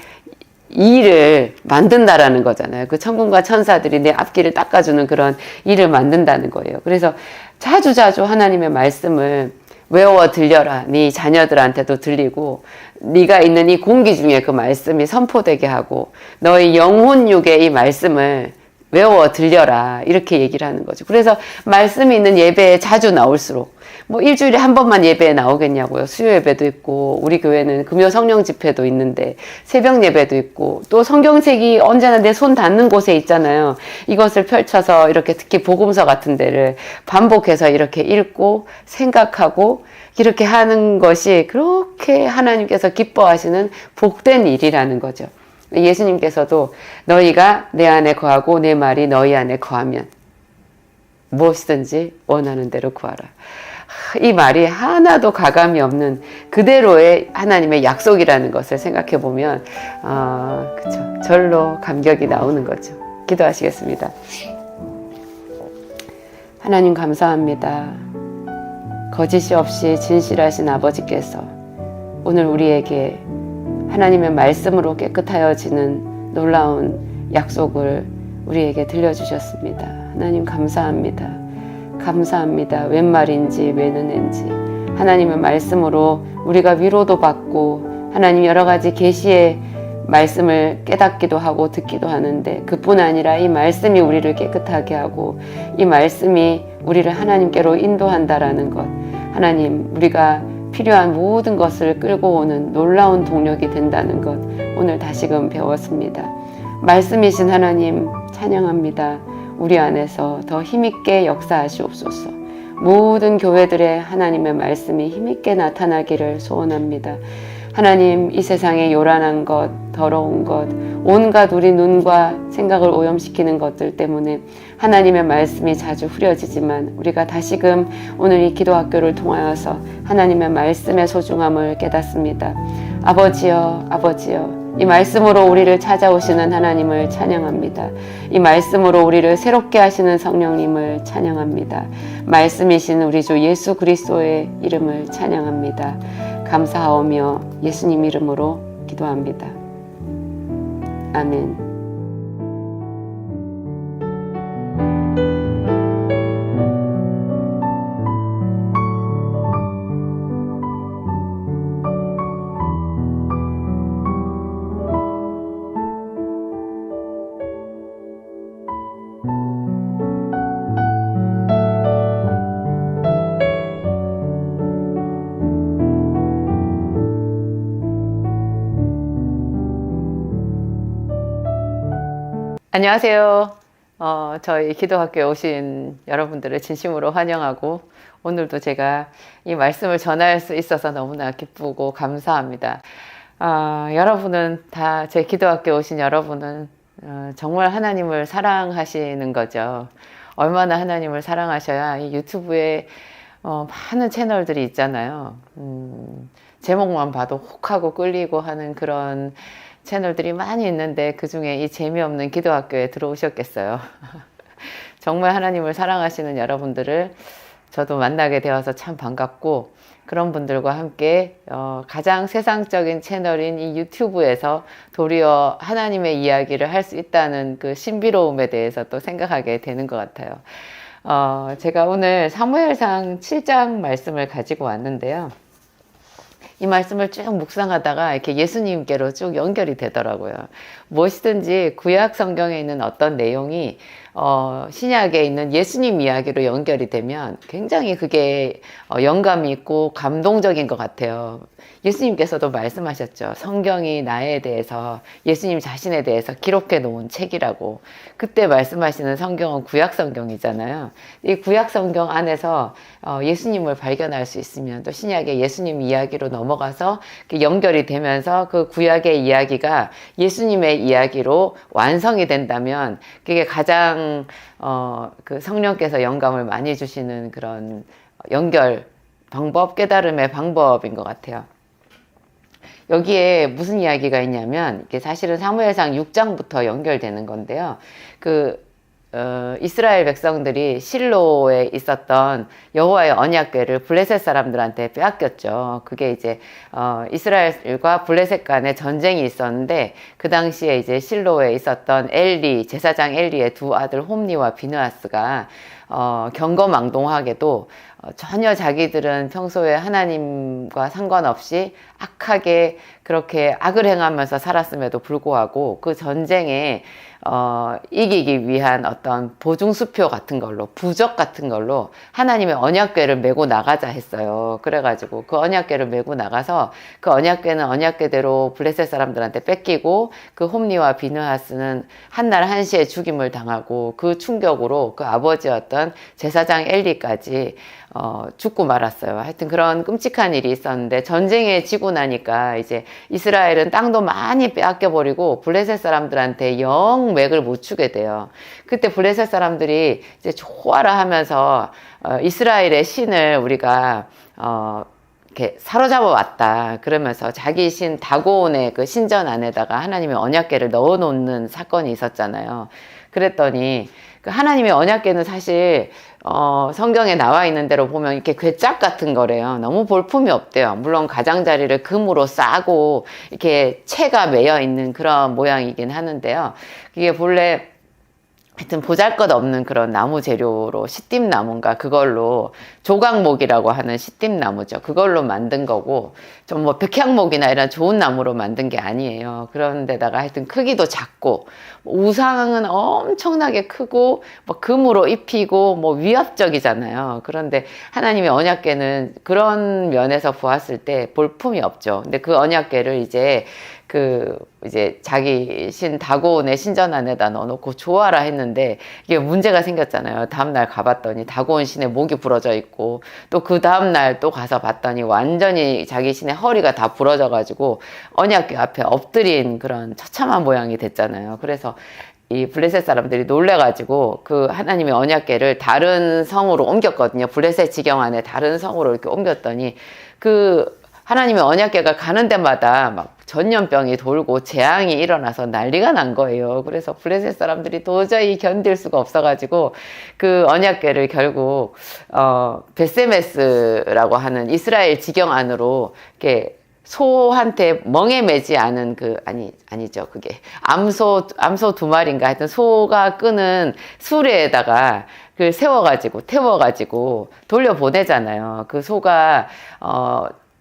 일을 만든다라는 거잖아요. 그 천군과 천사들이 내 앞길을 닦아주는 그런 일을 만든다는 거예요. 그래서 자주자주 하나님의 말씀을 외워 들려라. 네 자녀들한테도 들리고 네가 있는 이 공기 중에 그 말씀이 선포되게 하고 너의 영혼육에 이 말씀을 외워 들려라. 이렇게 얘기를 하는 거죠. 그래서 말씀이 있는 예배에 자주 나올수록 뭐 일주일에 한 번만 예배에 나오겠냐고요. 수요 예배도 있고 우리 교회는 금요 성령 집회도 있는데 새벽 예배도 있고 또 성경책이 언제나 내 손 닿는 곳에 있잖아요. 이것을 펼쳐서 이렇게 특히 복음서 같은 데를 반복해서 이렇게 읽고 생각하고 이렇게 하는 것이 그렇게 하나님께서 기뻐하시는 복된 일이라는 거죠. 예수님께서도 너희가 내 안에 거하고 내 말이 너희 안에 거하면 무엇이든지 원하는 대로 구하라. 이 말이 하나도 가감이 없는 그대로의 하나님의 약속이라는 것을 생각해 보면 그쵸, 절로 감격이 나오는 거죠. 기도하시겠습니다. 하나님 감사합니다. 거짓이 없이 진실하신 아버지께서 오늘 우리에게 하나님의 말씀으로 깨끗하여지는 놀라운 약속을 우리에게 들려주셨습니다. 하나님 감사합니다. 감사합니다. 웬 말인지 웬 은혜인지 하나님의 말씀으로 우리가 위로도 받고 하나님 여러 가지 계시의 말씀을 깨닫기도 하고 듣기도 하는데 그뿐 아니라 이 말씀이 우리를 깨끗하게 하고 이 말씀이 우리를 하나님께로 인도한다라는 것, 하나님 우리가 필요한 모든 것을 끌고 오는 놀라운 동력이 된다는 것 오늘 다시금 배웠습니다. 말씀이신 하나님 찬양합니다. 우리 안에서 더 힘있게 역사하시옵소서. 모든 교회들의 하나님의 말씀이 힘있게 나타나기를 소원합니다. 하나님 이 세상에 요란한 것, 더러운 것, 온갖 우리 눈과 생각을 오염시키는 것들 때문에 하나님의 말씀이 자주 흐려지지만 우리가 다시금 오늘 이 기도학교를 통하여서 하나님의 말씀의 소중함을 깨닫습니다. 아버지여, 아버지여, 이 말씀으로 우리를 찾아오시는 하나님을 찬양합니다. 이 말씀으로 우리를 새롭게 하시는 성령님을 찬양합니다. 말씀이신 우리 주 예수 그리스도의 이름을 찬양합니다. 감사하오며 예수님 이름으로 기도합니다. 아멘. 안녕하세요. 저희 기도학교에 오신 여러분들을 진심으로 환영하고, 오늘도 제가 이 말씀을 전할 수 있어서 너무나 기쁘고 감사합니다. 여러분은 다 제 기도학교에 오신 여러분은 정말 하나님을 사랑하시는 거죠. 얼마나 하나님을 사랑하셔야 이 유튜브에 많은 채널들이 있잖아요. 제목만 봐도 혹하고 끌리고 하는 그런 채널들이 많이 있는데 그 중에 이 재미없는 기도학교에 들어오셨겠어요. 정말 하나님을 사랑하시는 여러분들을 저도 만나게 되어서 참 반갑고, 그런 분들과 함께 가장 세상적인 채널인 이 유튜브에서 도리어 하나님의 이야기를 할 수 있다는 그 신비로움에 대해서 또 생각하게 되는 것 같아요. 제가 오늘 사무엘상 7장 말씀을 가지고 왔는데요. 이 말씀을 쭉 묵상하다가 이렇게 예수님께로 쭉 연결이 되더라고요. 무엇이든지 구약 성경에 있는 어떤 내용이 신약에 있는 예수님 이야기로 연결이 되면 굉장히 그게 영감이 있고 감동적인 것 같아요. 예수님께서도 말씀하셨죠. 성경이 나에 대해서, 예수님 자신에 대해서 기록해 놓은 책이라고. 그때 말씀하시는 성경은 구약 성경이잖아요. 이 구약 성경 안에서 예수님을 발견할 수 있으면 또 신약의 예수님 이야기로 넘어가서 연결이 되면서 그 구약의 이야기가 예수님의 이야기로 완성이 된다면, 그게 가장 그 성령께서 영감을 많이 주시는 그런 연결 방법, 깨달음의 방법인 것 같아요. 여기에 무슨 이야기가 있냐면, 이게 사실은 사무엘상 6장부터 연결되는 건데요. 이스라엘 백성들이 실로에 있었던 여호와의 언약궤를 블레셋 사람들한테 빼앗겼죠. 그게 이제 이스라엘과 블레셋 간에 전쟁이 있었는데, 그 당시에 이제 실로에 있었던 엘리, 제사장 엘리의 두 아들 홈니와 비느하스가 경거망동하게도 전혀 자기들은 평소에 하나님과 상관없이 악하게 그렇게 악을 행하면서 살았음에도 불구하고 그 전쟁에 이기기 위한 어떤 보증수표 같은 걸로, 부적 같은 걸로 하나님의 언약궤를 메고 나가자 했어요. 그래가지고 그 언약궤를 메고 나가서 그 언약궤는 언약궤대로 블레셋 사람들한테 뺏기고, 그 홈니와 비느하스는 한날 한시에 죽임을 당하고, 그 충격으로 그 아버지였던 제사장 엘리까지 죽고 말았어요. 하여튼 그런 끔찍한 일이 있었는데, 전쟁에 지고 나니까 이제 이스라엘은 땅도 많이 빼앗겨버리고 블레셋 사람들한테 영 맥을 못 추게 돼요. 그때 블레셋 사람들이 이제 좋아라 하면서 이스라엘의 신을 우리가 이렇게 사로잡아 왔다 그러면서 자기 신 다고온의 그 신전 안에다가 하나님의 언약궤를 넣어 놓는 사건이 있었잖아요. 그랬더니 그 하나님의 언약궤는 사실 성경에 나와 있는 대로 보면 이렇게 괴짝 같은 거래요. 너무 볼품이 없대요. 물론 가장자리를 금으로 싸고 이렇게 채가 매여 있는 그런 모양이긴 하는데요. 이게 본래 하여튼 보잘것없는 그런 나무 재료로, 시띠나무인가 그걸로, 조각목이라고 하는 시띠나무죠. 그걸로 만든 거고, 좀 뭐 백향목이나 이런 좋은 나무로 만든 게 아니에요. 그런데다가 하여튼 크기도 작고, 우상은 엄청나게 크고, 뭐 금으로 입히고, 뭐 위압적이잖아요. 그런데 하나님의 언약궤는 그런 면에서 보았을 때 볼품이 없죠. 근데 그 언약궤를 이제 자기 신 다고온의 신전 안에다 넣어놓고 좋아라 했는데, 이게 문제가 생겼잖아요. 다음날 가봤더니 다고온 신의 목이 부러져 있고, 또 그 다음날 또 가서 봤더니 완전히 자기 신의 허리가 다 부러져가지고 언약궤 앞에 엎드린 그런 처참한 모양이 됐잖아요. 그래서 이 블레셋 사람들이 놀래가지고 그 하나님의 언약궤를 다른 성으로 옮겼거든요. 블레셋 지경 안에 다른 성으로 이렇게 옮겼더니, 그 하나님의 언약궤가 가는 데마다 막 전염병이 돌고 재앙이 일어나서 난리가 난 거예요. 그래서 블레셋 사람들이 도저히 견딜 수가 없어가지고 그 언약궤를 결국 베세메스라고 하는 이스라엘 지경 안으로 이렇게 소한테 멍에 매지 않은 아니죠. 그게 암소 두 마리인가 하여튼 소가 끄는 수레에다가 그 태워가지고 돌려보내잖아요. 그 소가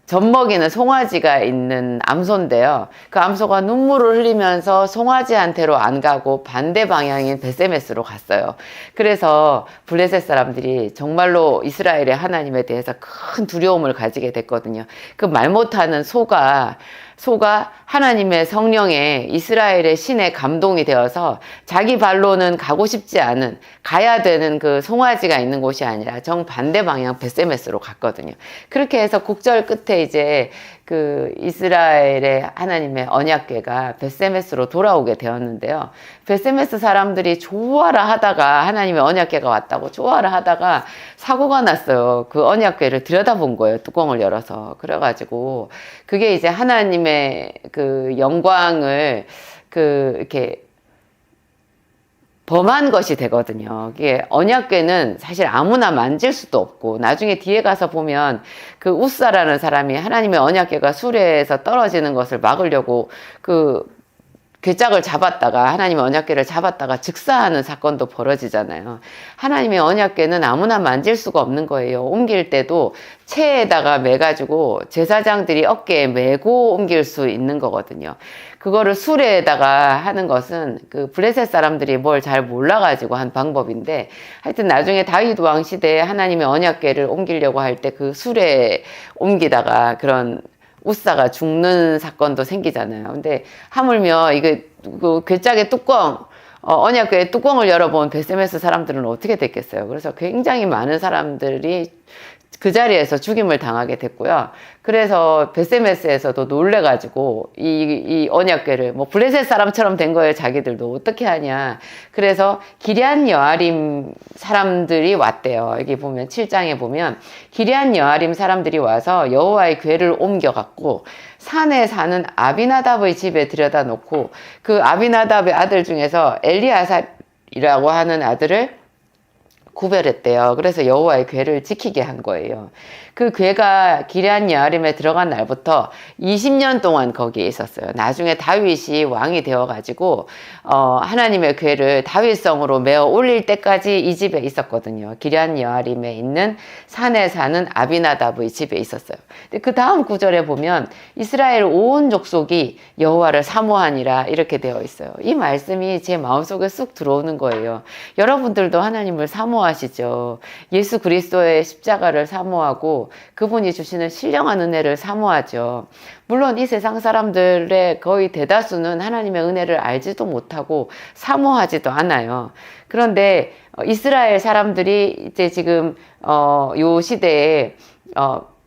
젖먹이는 송아지가 있는 암소인데요. 그 암소가 눈물을 흘리면서 송아지한테로 안 가고 반대 방향인 베세메스로 갔어요. 그래서 블레셋 사람들이 정말로 이스라엘의 하나님에 대해서 큰 두려움을 가지게 됐거든요. 그 말 못하는 소가 소가 하나님의 성령에 이스라엘의 신의 감동이 되어서 자기 발로는 가고 싶지 않은, 가야 되는 그 송아지가 있는 곳이 아니라 정반대 방향 벳세메스로 갔거든요. 그렇게 해서 국절 끝에 이제 그 이스라엘의 하나님의 언약궤가 벳세메스로 돌아오게 되었는데요. 벳세메스 사람들이 좋아라 하다가, 하나님의 언약궤가 왔다고 좋아라 하다가 사고가 났어요. 그 언약궤를 들여다본 거예요. 뚜껑을 열어서. 그래가지고 그게 이제 하나님의 그 영광을 이렇게 범한 것이 되거든요. 이게 언약궤는 사실 아무나 만질 수도 없고, 나중에 뒤에 가서 보면 그 웃사라는 사람이 하나님의 언약궤가 수레에서 떨어지는 것을 막으려고 그 괴짝을 잡았다가, 하나님의 언약궤를 잡았다가 즉사하는 사건도 벌어지잖아요. 하나님의 언약궤는 아무나 만질 수가 없는 거예요. 옮길 때도 채에다가 매가지고 제사장들이 어깨에 메고 옮길 수 있는 거거든요. 그거를 수레에다가 하는 것은 그 블레셋 사람들이 뭘 잘 몰라가지고 한 방법인데, 하여튼 나중에 다윗 왕 시대에 하나님의 언약궤를 옮기려고 할 때 그 수레에 옮기다가 그런 웃사가 죽는 사건도 생기잖아요. 근데 하물며 그 괴짝의 뚜껑, 언약궤의 뚜껑을 열어본 벳세메스 사람들은 어떻게 됐겠어요? 그래서 굉장히 많은 사람들이 그 자리에서 죽임을 당하게 됐고요. 그래서 벳세메스에서도 놀래가지고 이 언약궤를 뭐 블레셋 사람처럼 된 거예요. 자기들도 어떻게 하냐. 그래서 기럇 여아림 사람들이 왔대요. 여기 보면 7장에 보면 기럇 여아림 사람들이 와서 여호와의 궤를 옮겨갖고 산에 사는 아비나답의 집에 들여다 놓고, 그 아비나답의 아들 중에서 엘리아살이라고 하는 아들을 구별했대요. 그래서 여호와의 궤를 지키게 한 거예요. 그 궤가 기럇 여아림에 들어간 날부터 20년 동안 거기에 있었어요. 나중에 다윗이 왕이 되어가지고 하나님의 궤를 다윗성으로 메어 올릴 때까지 이 집에 있었거든요. 기럇 여아림에 있는 산에 사는 아비나답의 집에 있었어요. 근데 그 다음 구절에 보면 이스라엘 온 족속이 여호와를 사모하니라 이렇게 되어 있어요. 이 말씀이 제 마음속에 쑥 들어오는 거예요. 여러분들도 하나님을 사모하시죠. 예수 그리스도의 십자가를 사모하고 그분이 주시는 신령한 은혜를 사모하죠. 물론 이 세상 사람들의 거의 대다수는 하나님의 은혜를 알지도 못하고 사모하지도 않아요. 그런데 이스라엘 사람들이 이제 지금 요 시대에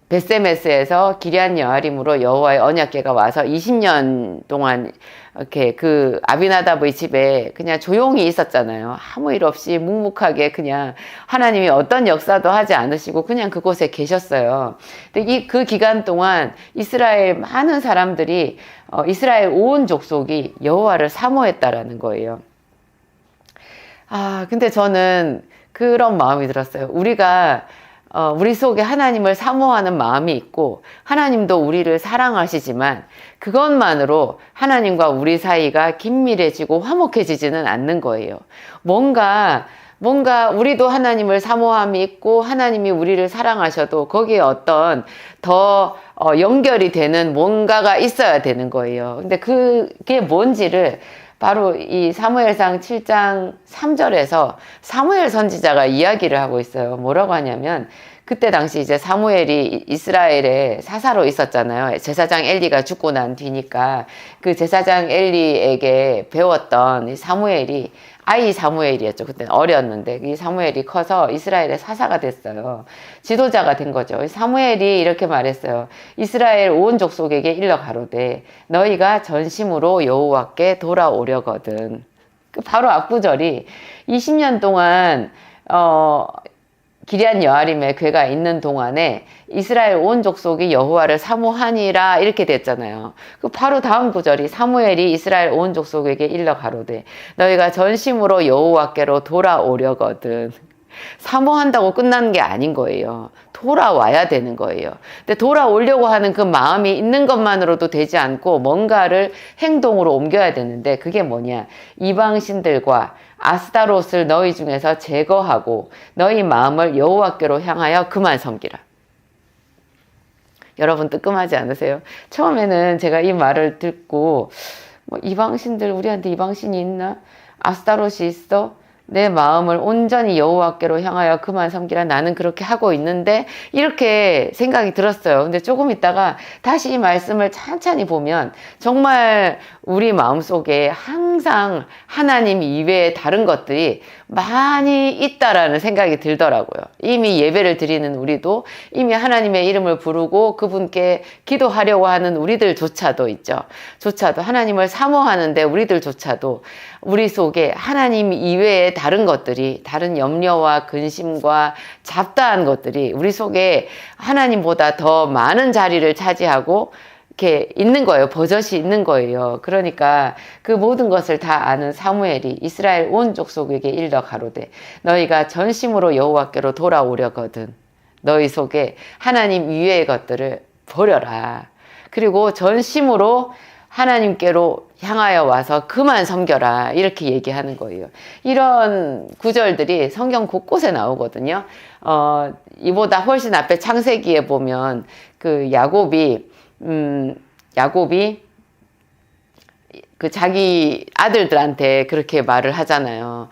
벳세메스에서 기럇 여아림으로 여호와의 언약궤가 와서 20년 동안 이렇게 그 아비나답의 집에 그냥 조용히 있었잖아요. 아무 일 없이 묵묵하게 그냥 하나님이 어떤 역사도 하지 않으시고 그냥 그곳에 계셨어요. 근데 그 기간 동안 이스라엘 많은 사람들이 이스라엘 온 족속이 여호와를 사모했다라는 거예요. 근데 저는 그런 마음이 들었어요. 우리 속에 하나님을 사모하는 마음이 있고 하나님도 우리를 사랑하시지만 그것만으로 하나님과 우리 사이가 긴밀해지고 화목해지지는 않는 거예요. 뭔가 우리도 하나님을 사모함이 있고 하나님이 우리를 사랑하셔도 거기에 어떤 더 연결이 되는 뭔가가 있어야 되는 거예요. 근데 그게 뭔지를 바로 이 사무엘상 7장 3절에서 사무엘 선지자가 이야기를 하고 있어요. 뭐라고 하냐면 그때 당시 이제 사무엘이 이스라엘에 사사로 있었잖아요. 제사장 엘리가 죽고 난 뒤니까 그 제사장 엘리에게 배웠던 이 사무엘이 아이 사무엘이었죠. 그때는 어렸는데 이 사무엘이 커서 이스라엘의 사사가 됐어요. 지도자가 된 거죠. 사무엘이 이렇게 말했어요. 이스라엘 온 족속에게 일러 가로되 너희가 전심으로 여호와께 돌아오려거든. 바로 앞구절이 20년 동안 기럇 여아림에 궤가 있는 동안에 이스라엘 온 족속이 여호와를 사모하니라 이렇게 됐잖아요. 그 바로 다음 구절이 사무엘이 이스라엘 온 족속에게 일러 가로되 너희가 전심으로 여호와께로 돌아오려거든. 사모한다고 끝나는 게 아닌 거예요. 돌아와야 되는 거예요. 근데 돌아오려고 하는 그 마음이 있는 것만으로도 되지 않고 뭔가를 행동으로 옮겨야 되는데 그게 뭐냐? 이방신들과 아스타롯을 너희 중에서 제거하고 너희 마음을 여호와께로 향하여 그만 섬기라. 여러분 뜨끔하지 않으세요? 처음에는 제가 이 말을 듣고 이방신들 우리한테 이방신이 있나? 아스타롯이 있어? 내 마음을 온전히 여호와께로 향하여 그만 섬기라. 나는 그렇게 하고 있는데 이렇게 생각이 들었어요. 근데 조금 있다가 다시 이 말씀을 찬찬히 보면 정말 우리 마음속에 항상 하나님 이외에 다른 것들이 많이 있다라는 생각이 들더라고요. 이미 예배를 드리는 우리도, 이미 하나님의 이름을 부르고 그분께 기도하려고 하는 우리들조차도 있죠. 조차도 하나님을 사모하는데 우리들조차도 우리 속에 하나님 이외에 다른 것들이, 다른 염려와 근심과 잡다한 것들이 우리 속에 하나님보다 더 많은 자리를 차지하고 이렇게 있는 거예요. 버젓이 있는 거예요. 그러니까 그 모든 것을 다 아는 사무엘이 이스라엘 온 족속에게 일러 가로되 너희가 전심으로 여호와께로 돌아오려거든 너희 속에 하나님 이외의 것들을 버려라. 그리고 전심으로 하나님께로 향하여 와서 그만 섬겨라. 이렇게 얘기하는 거예요. 이런 구절들이 성경 곳곳에 나오거든요. 이보다 훨씬 앞에 창세기에 보면 그 야곱이 그 자기 아들들한테 그렇게 말을 하잖아요.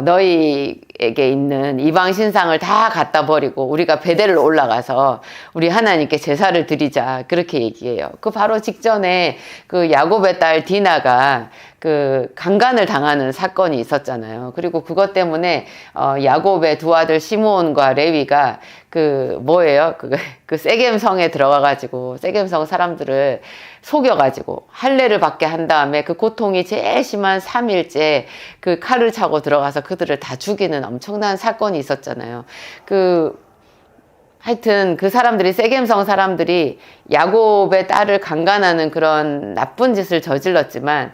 너희에게 있는 이방 신상을 다 갖다 버리고 우리가 베델로 올라가서 우리 하나님께 제사를 드리자. 그렇게 얘기해요. 그 바로 직전에 그 야곱의 딸 디나가 그 강간을 당하는 사건이 있었잖아요. 그리고 그것 때문에 야곱의 두 아들 시므온과 레위가 그 세겜성에 들어가가지고 세겜성 사람들을 속여가지고 할례를 받게 한 다음에 그 고통이 제일 심한 3일째 그 칼을 차고 들어가서 그들을 다 죽이는 엄청난 사건이 있었잖아요. 하여튼 그 사람들이, 세겜성 사람들이 야곱의 딸을 강간하는 그런 나쁜 짓을 저질렀지만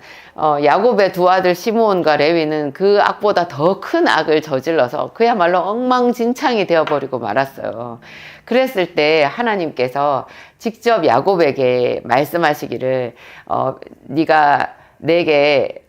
야곱의 두 아들 시므온과 레위는 그 악보다 더 큰 악을 저질러서 그야말로 엉망진창이 되어버리고 말았어요. 그랬을 때 하나님께서 직접 야곱에게 말씀하시기를 네가 내게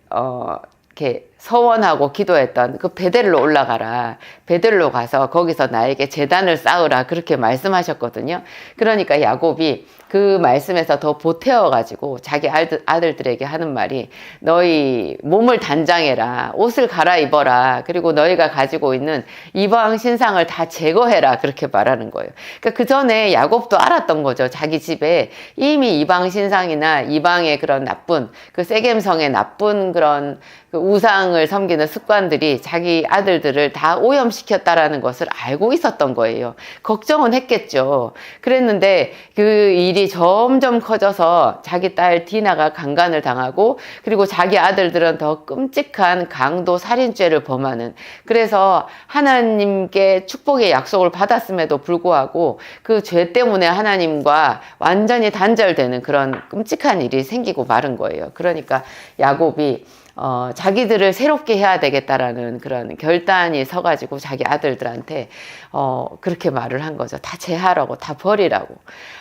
이렇게 서원하고 기도했던 그 베델로 올라가라. 베델로 가서 거기서 나에게 제단을 쌓으라. 그렇게 말씀하셨거든요. 그러니까 야곱이 그 말씀에서 더 보태어가지고 자기 아들들에게 하는 말이 너희 몸을 단장해라. 옷을 갈아입어라. 그리고 너희가 가지고 있는 이방 신상을 다 제거해라. 그렇게 말하는 거예요. 그러니까 그 전에 야곱도 알았던 거죠. 자기 집에 이미 이방 신상이나 이방의 그런 나쁜, 그 세겜성의 나쁜 그런 그 우상을 섬기는 습관들이 자기 아들들을 다 오염시켰다라는 것을 알고 있었던 거예요. 걱정은 했겠죠. 그랬는데 그 일이 점점 커져서 자기 딸 디나가 강간을 당하고 그리고 자기 아들들은 더 끔찍한 강도 살인죄를 범하는, 그래서 하나님께 축복의 약속을 받았음에도 불구하고 그 죄 때문에 하나님과 완전히 단절되는 그런 끔찍한 일이 생기고 마른 거예요. 그러니까 야곱이 자기들을 새롭게 해야 되겠다라는 그런 결단이 서가지고 자기 아들들한테 그렇게 말을 한 거죠. 다 제하라고, 다 버리라고.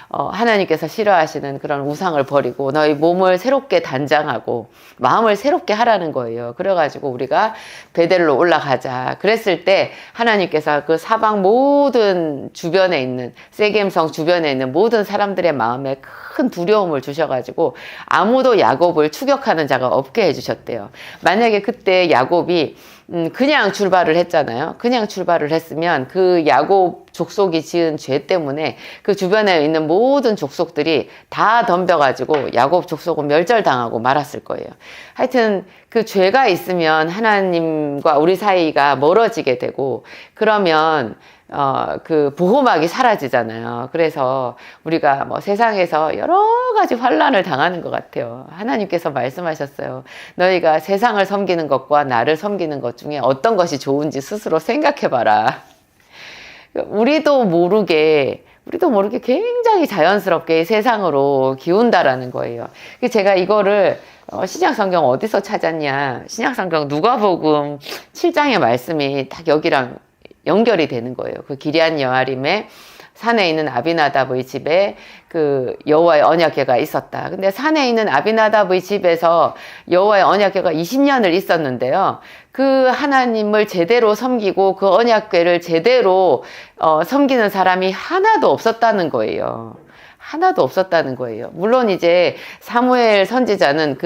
하나님께서 싫어하시는 그런 우상을 버리고 너희 몸을 새롭게 단장하고 마음을 새롭게 하라는 거예요. 그래가지고 우리가 베델로 올라가자. 그랬을 때 하나님께서 그 사방 모든 주변에 있는, 세겜성 주변에 있는 모든 사람들의 마음에 큰 두려움을 주셔가지고 아무도 야곱을 추격하는 자가 없게 해주셨대요. 만약에 그때 야곱이 그냥 출발을 했잖아요. 그냥 출발을 했으면 그 야곱 족속이 지은 죄 때문에 그 주변에 있는 모든 족속들이 다 덤벼가지고 야곱 족속은 멸절당하고 말았을 거예요. 하여튼 그 죄가 있으면 하나님과 우리 사이가 멀어지게 되고 그러면 그 보호막이 사라지잖아요. 그래서 우리가 뭐 세상에서 여러 가지 환난을 당하는 것 같아요. 하나님께서 말씀하셨어요. 너희가 세상을 섬기는 것과 나를 섬기는 것 중에 어떤 것이 좋은지 스스로 생각해봐라. 우리도 모르게 굉장히 자연스럽게 세상으로 기운다라는 거예요. 제가 이거를 신약성경 어디서 찾았냐, 신약성경 누가복음 7장의 말씀이 딱 여기랑 연결이 되는 거예요. 그 기럇 여아림의 산에 있는 아비나답의 집에 그 여호와의 언약궤가 있었다. 근데 산에 있는 아비나답의 집에서 여호와의 언약궤가 20년을 있었는데요. 그 하나님을 제대로 섬기고 그 언약궤를 제대로 섬기는 사람이 하나도 없었다는 거예요. 하나도 없었다는 거예요. 물론 이제 사무엘 선지자는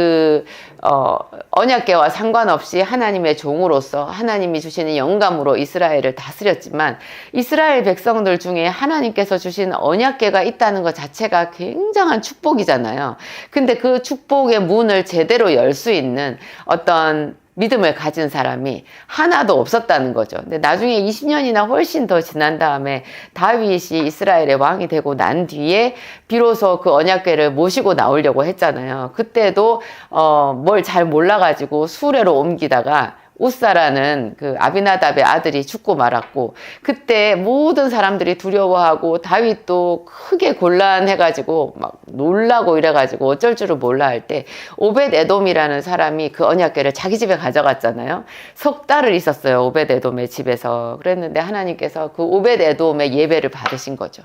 언약궤와 상관없이 하나님의 종으로서 하나님이 주시는 영감으로 이스라엘을 다스렸지만, 이스라엘 백성들 중에 하나님께서 주신 언약궤가 있다는 것 자체가 굉장한 축복이잖아요. 근데 그 축복의 문을 제대로 열 수 있는 어떤 믿음을 가진 사람이 하나도 없었다는 거죠. 근데 나중에 20년이나 훨씬 더 지난 다음에 다윗이 이스라엘의 왕이 되고 난 뒤에 비로소 그 언약궤를 모시고 나오려고 했잖아요. 그때도 뭘 잘 몰라가지고 수레로 옮기다가 우사라는 그 아비나답의 아들이 죽고 말았고, 그때 모든 사람들이 두려워하고 다윗도 크게 곤란해가지고 막 놀라고 이래가지고 어쩔 줄을 몰라 할 때 오벳 에돔이라는 사람이 그 언약궤를 자기 집에 가져갔잖아요. 석 달을 있었어요, 오벳 에돔의 집에서. 그랬는데 하나님께서 그 오벳 에돔의 예배를 받으신 거죠.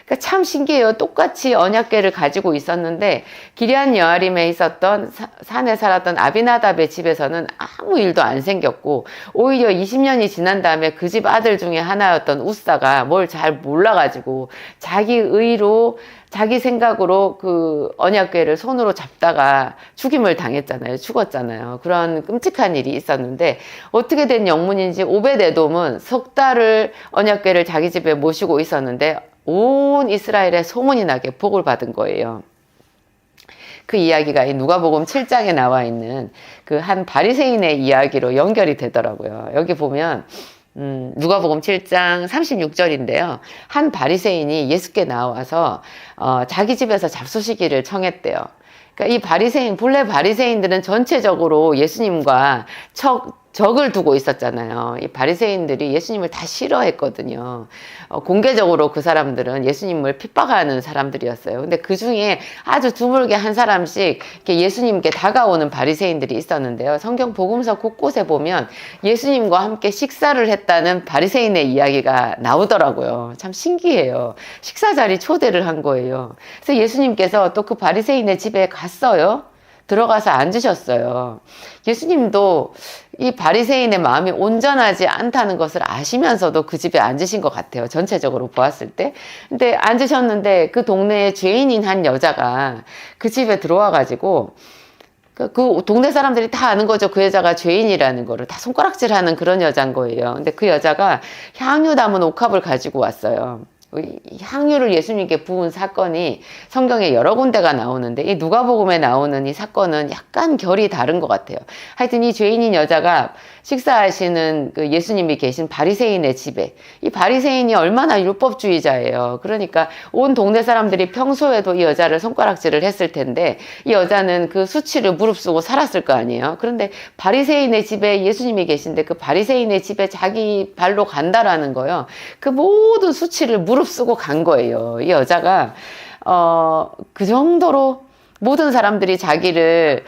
그러니까 참 신기해요. 똑같이 언약궤를 가지고 있었는데 기럇 여아림에 있었던 산에 살았던 아비나답의 집에서는 아무 일도 안 생겼고, 오히려 20년이 지난 다음에 그 집 아들 중에 하나였던 우사가 뭘 잘 몰라가지고 자기 의로 자기 생각으로 그 언약궤를 손으로 잡다가 죽임을 당했잖아요. 죽었잖아요. 그런 끔찍한 일이 있었는데, 어떻게 된 영문인지 오벳 에돔은 석 달을 언약궤를 자기 집에 모시고 있었는데 온 이스라엘에 소문이 나게 복을 받은 거예요. 그 이야기가 이 누가복음 7장에 나와 있는 그 한 바리새인의 이야기로 연결이 되더라고요. 여기 보면 누가복음 7장 36절인데요. 한 바리새인이 예수께 나와서 자기 집에서 잡수시기를 청했대요. 그러니까 이 바리새인, 본래 바리새인들은 전체적으로 예수님과 적을 두고 있었잖아요. 이 바리새인들이 예수님을 다 싫어했거든요. 공개적으로 그 사람들은 예수님을 핍박하는 사람들이었어요. 근데 그 중에 아주 드물게 한 사람씩 이렇게 예수님께 다가오는 바리새인들이 있었는데요. 성경 복음서 곳곳에 보면 예수님과 함께 식사를 했다는 바리새인의 이야기가 나오더라고요. 참 신기해요. 식사 자리 초대를 한 거예요. 그래서 예수님께서 또 그 바리새인의 집에 갔어요. 들어가서 앉으셨어요. 예수님도 이 바리새인의 마음이 온전하지 않다는 것을 아시면서도 그 집에 앉으신 것 같아요. 전체적으로 보았을 때. 근데 앉으셨는데 그 동네에 죄인인 한 여자가 그 집에 들어와가지고 그 동네 사람들이 다 아는 거죠. 그 여자가 죄인이라는 거를 다 손가락질하는 그런 여자인 거예요. 근데 그 여자가 향유 담은 옥합을 가지고 왔어요. 향유를 예수님께 부은 사건이 성경에 여러 군데가 나오는데, 이 누가복음에 나오는 이 사건은 약간 결이 다른 것 같아요. 하여튼 이 죄인인 여자가 식사하시는 그 예수님이 계신 바리새인의 집에, 이 바리새인이 얼마나 율법주의자예요. 그러니까 온 동네 사람들이 평소에도 이 여자를 손가락질을 했을 텐데 이 여자는 그 수치를 무릅쓰고 살았을 거 아니에요. 그런데 바리새인의 집에 예수님이 계신데 그 바리새인의 집에 자기 발로 간다라는 거예요. 그 모든 수치를 무릅쓰고 간 거예요. 이 여자가 그 정도로 모든 사람들이 자기를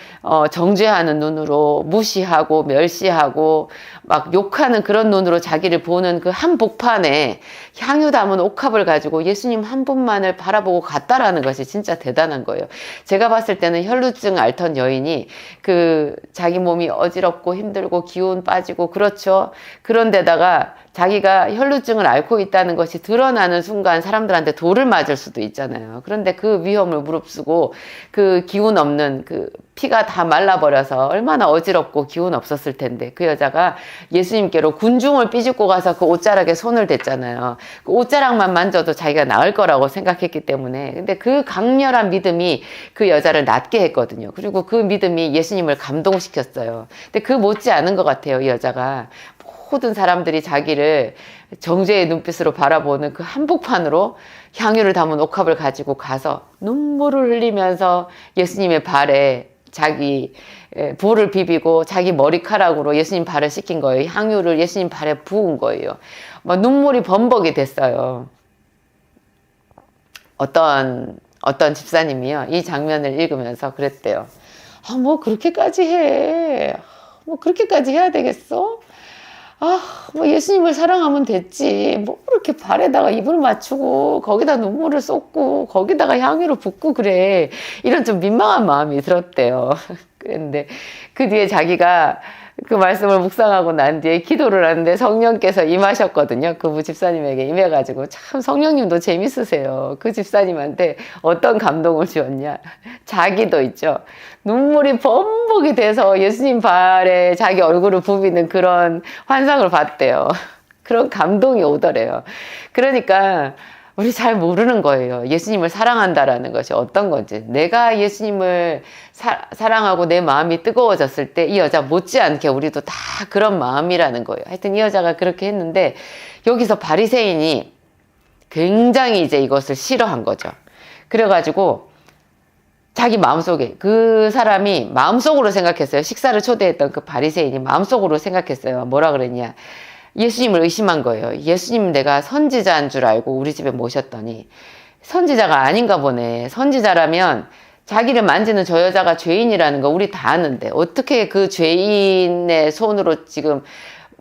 정죄하는 눈으로 무시하고 멸시하고 막 욕하는 그런 눈으로 자기를 보는 그 한복판에 향유 담은 옥합을 가지고 예수님 한 분만을 바라보고 갔다라는 것이 진짜 대단한 거예요. 제가 봤을 때는 혈루증 앓던 여인이 그 자기 몸이 어지럽고 힘들고 기운 빠지고 그렇죠. 그런데다가 자기가 혈루증을 앓고 있다는 것이 드러나는 순간 사람들한테 돌을 맞을 수도 있잖아요. 그런데 그 위험을 무릅쓰고 그 기운 없는 그 피가 다 말라버려서 얼마나 어지럽고 기운 없었을 텐데 그 여자가 예수님께로 군중을 삐집고 가서 그 옷자락에 손을 댔잖아요. 그 옷자락만 만져도 자기가 나을 거라고 생각했기 때문에. 근데 그 강렬한 믿음이 그 여자를 낫게 했거든요. 그리고 그 믿음이 예수님을 감동시켰어요. 근데 그 못지 않은 것 같아요. 이 여자가 모든 사람들이 자기를 정죄의 눈빛으로 바라보는 그 한복판으로 향유를 담은 옥합을 가지고 가서 눈물을 흘리면서 예수님의 발에 자기 볼을 비비고 자기 머리카락으로 예수님 발을 씻긴 거예요. 향유를 예수님 발에 부은 거예요. 막 눈물이 범벅이 됐어요. 어떤 집사님이요, 이 장면을 읽으면서 그랬대요. 뭐 그렇게까지 해. 뭐 그렇게까지 해야 되겠어? 뭐 예수님을 사랑하면 됐지. 뭐 그렇게 발에다가 입을 맞추고 거기다 눈물을 쏟고 거기다가 향유를 붓고 그래. 이런 좀 민망한 마음이 들었대요. 그런데 그 뒤에 자기가 그 말씀을 묵상하고 난 뒤에 기도를 하는데 성령께서 임하셨거든요. 그 집사님에게 임해가지고 참 성령님도 재밌으세요. 그 집사님한테 어떤 감동을 주었냐. 자기도 있죠. 눈물이 범벅이 돼서 예수님 발에 자기 얼굴을 부비는 그런 환상을 봤대요. 그런 감동이 오더래요. 그러니까 우리 잘 모르는 거예요. 예수님을 사랑한다라는 것이 어떤 건지. 내가 예수님을 사랑하고 내 마음이 뜨거워졌을 때 이 여자 못지않게 우리도 다 그런 마음이라는 거예요. 하여튼 이 여자가 그렇게 했는데 여기서 바리새인이 굉장히 이제 이것을 싫어한 거죠. 그래가지고 자기 마음속에 그 사람이 마음속으로 생각했어요. 식사를 초대했던 그 바리새인이 마음속으로 생각했어요. 뭐라 그랬냐. 예수님을 의심한 거예요. 예수님 내가 선지자인 줄 알고 우리 집에 모셨더니 선지자가 아닌가 보네. 선지자라면 자기를 만지는 저 여자가 죄인이라는 거 우리 다 아는데 어떻게 그 죄인의 손으로 지금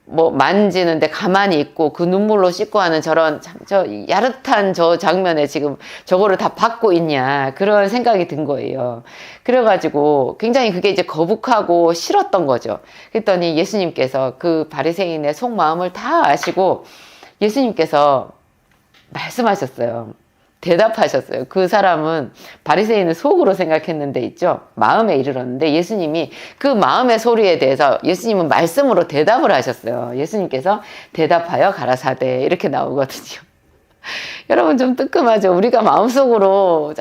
뭐 만지는데 가만히 있고 그 눈물로 씻고 하는 저런 참 저 야릇한 저 장면에 지금 저거를 다 받고 있냐 그런 생각이 든 거예요. 그래가지고 굉장히 그게 이제 거북하고 싫었던 거죠. 그랬더니 예수님께서 그 바리새인의 속마음을 다 아시고 예수님께서 말씀하셨어요. 대답하셨어요. 그 사람은 바리새인을 속으로 생각했는데 있죠. 마음에 이르렀는데 예수님이 그 마음의 소리에 대해서 예수님은 말씀으로 대답을 하셨어요. 예수님께서 대답하여 가라사대 이렇게 나오거든요. 여러분 좀 뜨끔하죠. 우리가 마음속으로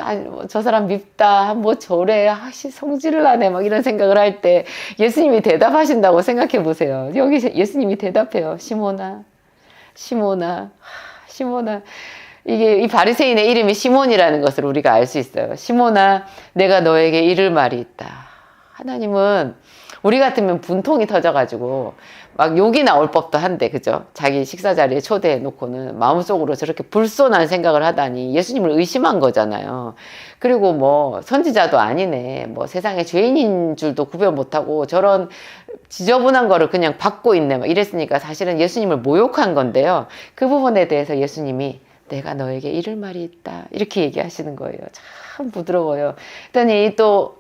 저 사람 밉다, 뭐 저래, 성질을 하네 막 이런 생각을 할 때 예수님이 대답하신다고 생각해 보세요. 여기 예수님이 대답해요. 시몬아, 시몬아, 시몬아. 이게 이 바리새인의 이름이 시몬이라는 것을 우리가 알 수 있어요. 시몬아, 내가 너에게 이를 말이 있다. 하나님은 우리 같으면 분통이 터져가지고 막 욕이 나올 법도 한데, 그죠? 자기 식사 자리에 초대해 놓고는 마음속으로 저렇게 불손한 생각을 하다니 예수님을 의심한 거잖아요. 그리고 뭐 선지자도 아니네, 뭐 세상에 죄인인 줄도 구별 못하고 저런 지저분한 거를 그냥 받고 있네, 막 이랬으니까 사실은 예수님을 모욕한 건데요. 그 부분에 대해서 예수님이 내가 너에게 이를 말이 있다 이렇게 얘기하시는 거예요. 참 부드러워요. 그랬더니 또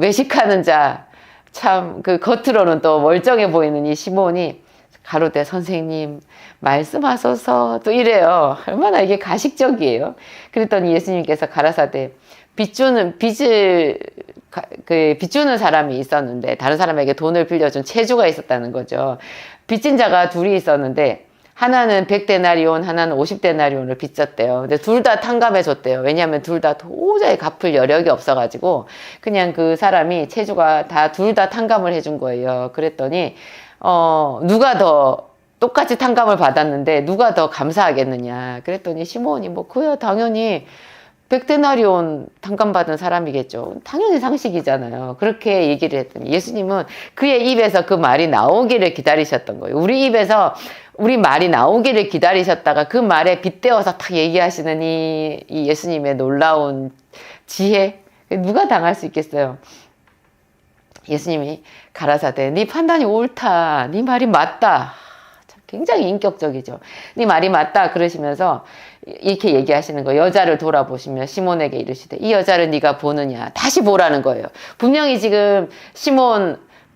외식하는 자, 참 그 겉으로는 또 멀쩡해 보이는 이 시몬이 가로되 선생님 말씀하소서 또 이래요. 얼마나 이게 가식적이에요. 그랬더니 예수님께서 가라사대 빚주는 사람이 있었는데 다른 사람에게 돈을 빌려준 채주가 있었다는 거죠. 빚진 자가 둘이 있었는데 하나는 100데나리온, 하나는 50데나리온을 빚졌대요. 근데 둘 다 탕감해 줬대요. 왜냐하면 둘 다 도저히 갚을 여력이 없어가지고 그냥 그 사람이 채주가 둘 다 탕감을 해준 거예요. 그랬더니 누가 더 똑같이 탕감을 받았는데 누가 더 감사하겠느냐. 그랬더니 시몬이 뭐 그야 당연히 100데나리온 탕감받은 사람이겠죠. 당연히 상식이잖아요. 그렇게 얘기를 했더니 예수님은 그의 입에서 그 말이 나오기를 기다리셨던 거예요. 우리 입에서 우리 말이 나오기를 기다리셨다가 그 말에 빗대어서 탁 얘기하시는 이 예수님의 놀라운 지혜, 누가 당할 수 있겠어요? 예수님이 가라사대 네 판단이 옳다, 네 말이 맞다. 굉장히 인격적이죠. 네 말이 맞다 그러시면서 이렇게 얘기하시는 거예요. 여자를 돌아보시며 시몬에게 이르시되 이 여자를 네가 보느냐. 다시 보라는 거예요. 분명히 지금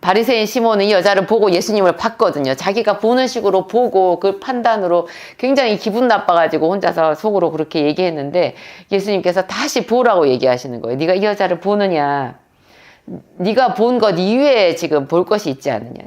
바리새인 시몬은 이 여자를 보고 예수님을 봤거든요. 자기가 보는 식으로 보고 그 판단으로 굉장히 기분 나빠가지고 혼자서 속으로 그렇게 얘기했는데 예수님께서 다시 보라고 얘기하시는 거예요. 네가 이 여자를 보느냐. 네가 본 것 이외에 지금 볼 것이 있지 않느냐.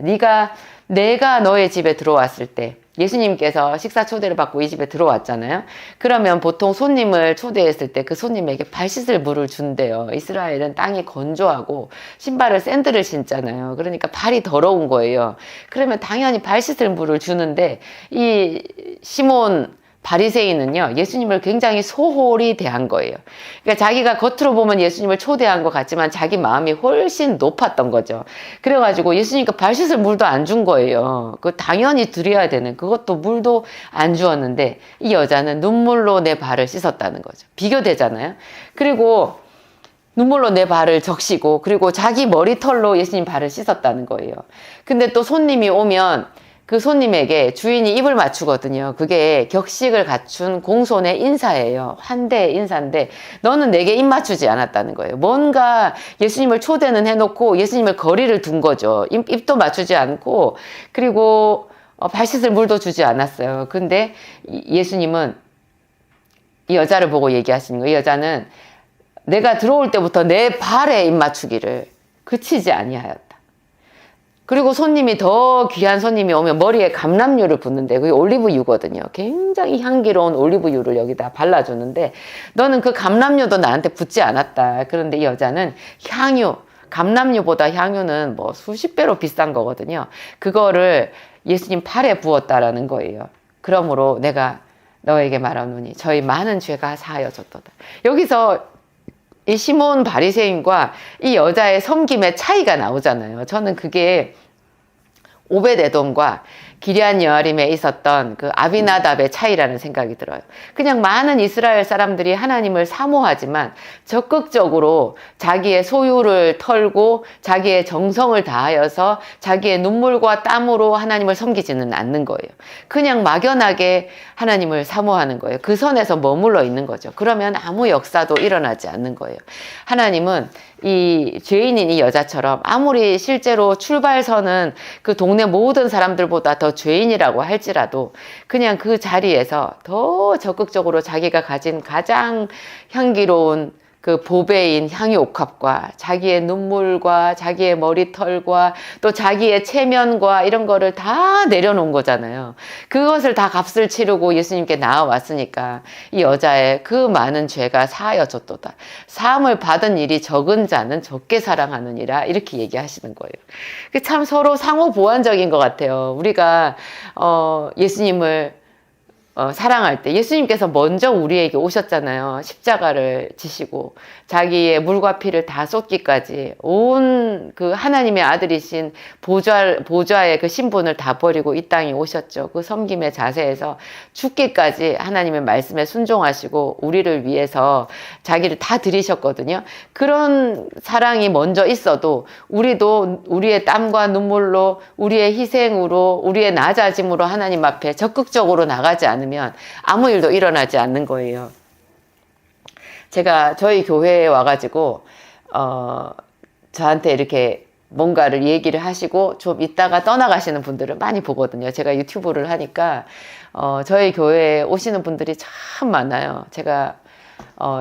내가 너의 집에 들어왔을 때 예수님께서 식사 초대를 받고 이 집에 들어왔잖아요. 그러면 보통 손님을 초대했을 때 그 손님에게 발 씻을 물을 준대요. 이스라엘은 땅이 건조하고 신발을 샌들을 신잖아요. 그러니까 발이 더러운 거예요. 그러면 당연히 발 씻을 물을 주는데 이 시몬 바리새인은요 예수님을 굉장히 소홀히 대한 거예요. 그러니까 자기가 겉으로 보면 예수님을 초대한 것 같지만 자기 마음이 훨씬 높았던 거죠. 그래가지고 예수님께 발 씻을 물도 안 준 거예요. 그 당연히 드려야 되는 그것도 물도 안 주었는데 이 여자는 눈물로 내 발을 씻었다는 거죠. 비교되잖아요. 그리고 눈물로 내 발을 적시고 그리고 자기 머리털로 예수님 발을 씻었다는 거예요. 근데 또 손님이 오면 그 손님에게 주인이 입을 맞추거든요. 그게 격식을 갖춘 공손의 인사예요. 환대의 인사인데 너는 내게 입 맞추지 않았다는 거예요. 뭔가 예수님을 초대는 해놓고 예수님을 거리를 둔 거죠. 입도 맞추지 않고 그리고 발 씻을 물도 주지 않았어요. 근데 예수님은 이 여자를 보고 얘기하시는 거예요. 이 여자는 내가 들어올 때부터 내 발에 입 맞추기를 그치지 아니하였다. 그리고 손님이 더 귀한 손님이 오면 머리에 감람유를 붓는데 그게 올리브유거든요. 굉장히 향기로운 올리브유를 여기다 발라주는데 너는 그 감람유도 나한테 붓지 않았다. 그런데 이 여자는 향유, 감람유보다 향유는 뭐 수십 배로 비싼 거거든요. 그거를 예수님 팔에 부었다라는 거예요. 그러므로 내가 너에게 말하노니 저희 많은 죄가 사하여졌도다. 여기서 이 시몬 바리새인과 이 여자의 섬김의 차이가 나오잖아요. 저는 그게 오벳에돔과 기럇 여아림에 있었던 그 아비나답의 차이라는 생각이 들어요. 그냥 많은 이스라엘 사람들이 하나님을 사모하지만 적극적으로 자기의 소유를 털고 자기의 정성을 다하여서 자기의 눈물과 땀으로 하나님을 섬기지는 않는 거예요. 그냥 막연하게 하나님을 사모하는 거예요. 그 선에서 머물러 있는 거죠. 그러면 아무 역사도 일어나지 않는 거예요. 하나님은 이 죄인인 이 여자처럼 아무리 실제로 출발선은 그 동네 모든 사람들보다 더 죄인이라고 할지라도 그냥 그 자리에서 더 적극적으로 자기가 가진 가장 향기로운 그 보배인 향유 옥합과 자기의 눈물과 자기의 머리털과 또 자기의 체면과 이런 거를 다 내려놓은 거잖아요. 그것을 다 값을 치르고 예수님께 나아왔으니까 이 여자의 그 많은 죄가 사하여졌도다. 사함을 받은 일이 적은 자는 적게 사랑하느니라 이렇게 얘기하시는 거예요. 참 서로 상호 보완적인 것 같아요. 우리가 예수님을 사랑할 때 예수님께서 먼저 우리에게 오셨잖아요. 십자가를 지시고 자기의 물과 피를 다 쏟기까지 온 그 하나님의 아들이신 보좌의 그 신분을 다 버리고 이 땅에 오셨죠. 그 섬김의 자세에서 죽기까지 하나님의 말씀에 순종하시고 우리를 위해서 자기를 다 드리셨거든요. 그런 사랑이 먼저 있어도 우리도 우리의 땀과 눈물로 우리의 희생으로 우리의 낮아짐으로 하나님 앞에 적극적으로 나가지 않으면 아무 일도 일어나지 않는 거예요. 제가 저희 교회에 와가지고 저한테 이렇게 뭔가를 얘기를 하시고 좀 있다가 떠나가시는 분들을 많이 보거든요. 제가 유튜브를 하니까 저희 교회에 오시는 분들이 참 많아요. 제가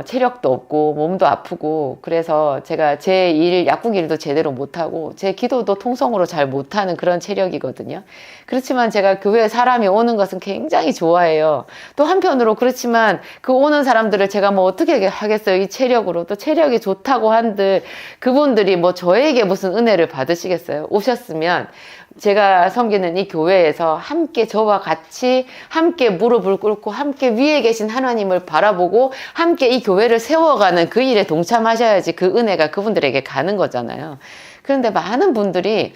체력도 없고 몸도 아프고 그래서 제가 제 일, 약국 일도 제대로 못하고 제 기도도 통성으로 잘 못하는 그런 체력이거든요. 그렇지만 제가 교회에 사람이 오는 것은 굉장히 좋아해요. 또 한편으로 그렇지만 그 오는 사람들을 제가 뭐 어떻게 하겠어요. 이 체력으로. 또 체력이 좋다고 한들 그분들이 뭐 저에게 무슨 은혜를 받으시겠어요. 오셨으면 제가 섬기는 이 교회에서 함께 저와 같이 함께 무릎을 꿇고 함께 위에 계신 하나님을 바라보고 함께 이 교회를 세워가는 그 일에 동참하셔야지 그 은혜가 그분들에게 가는 거잖아요. 그런데 많은 분들이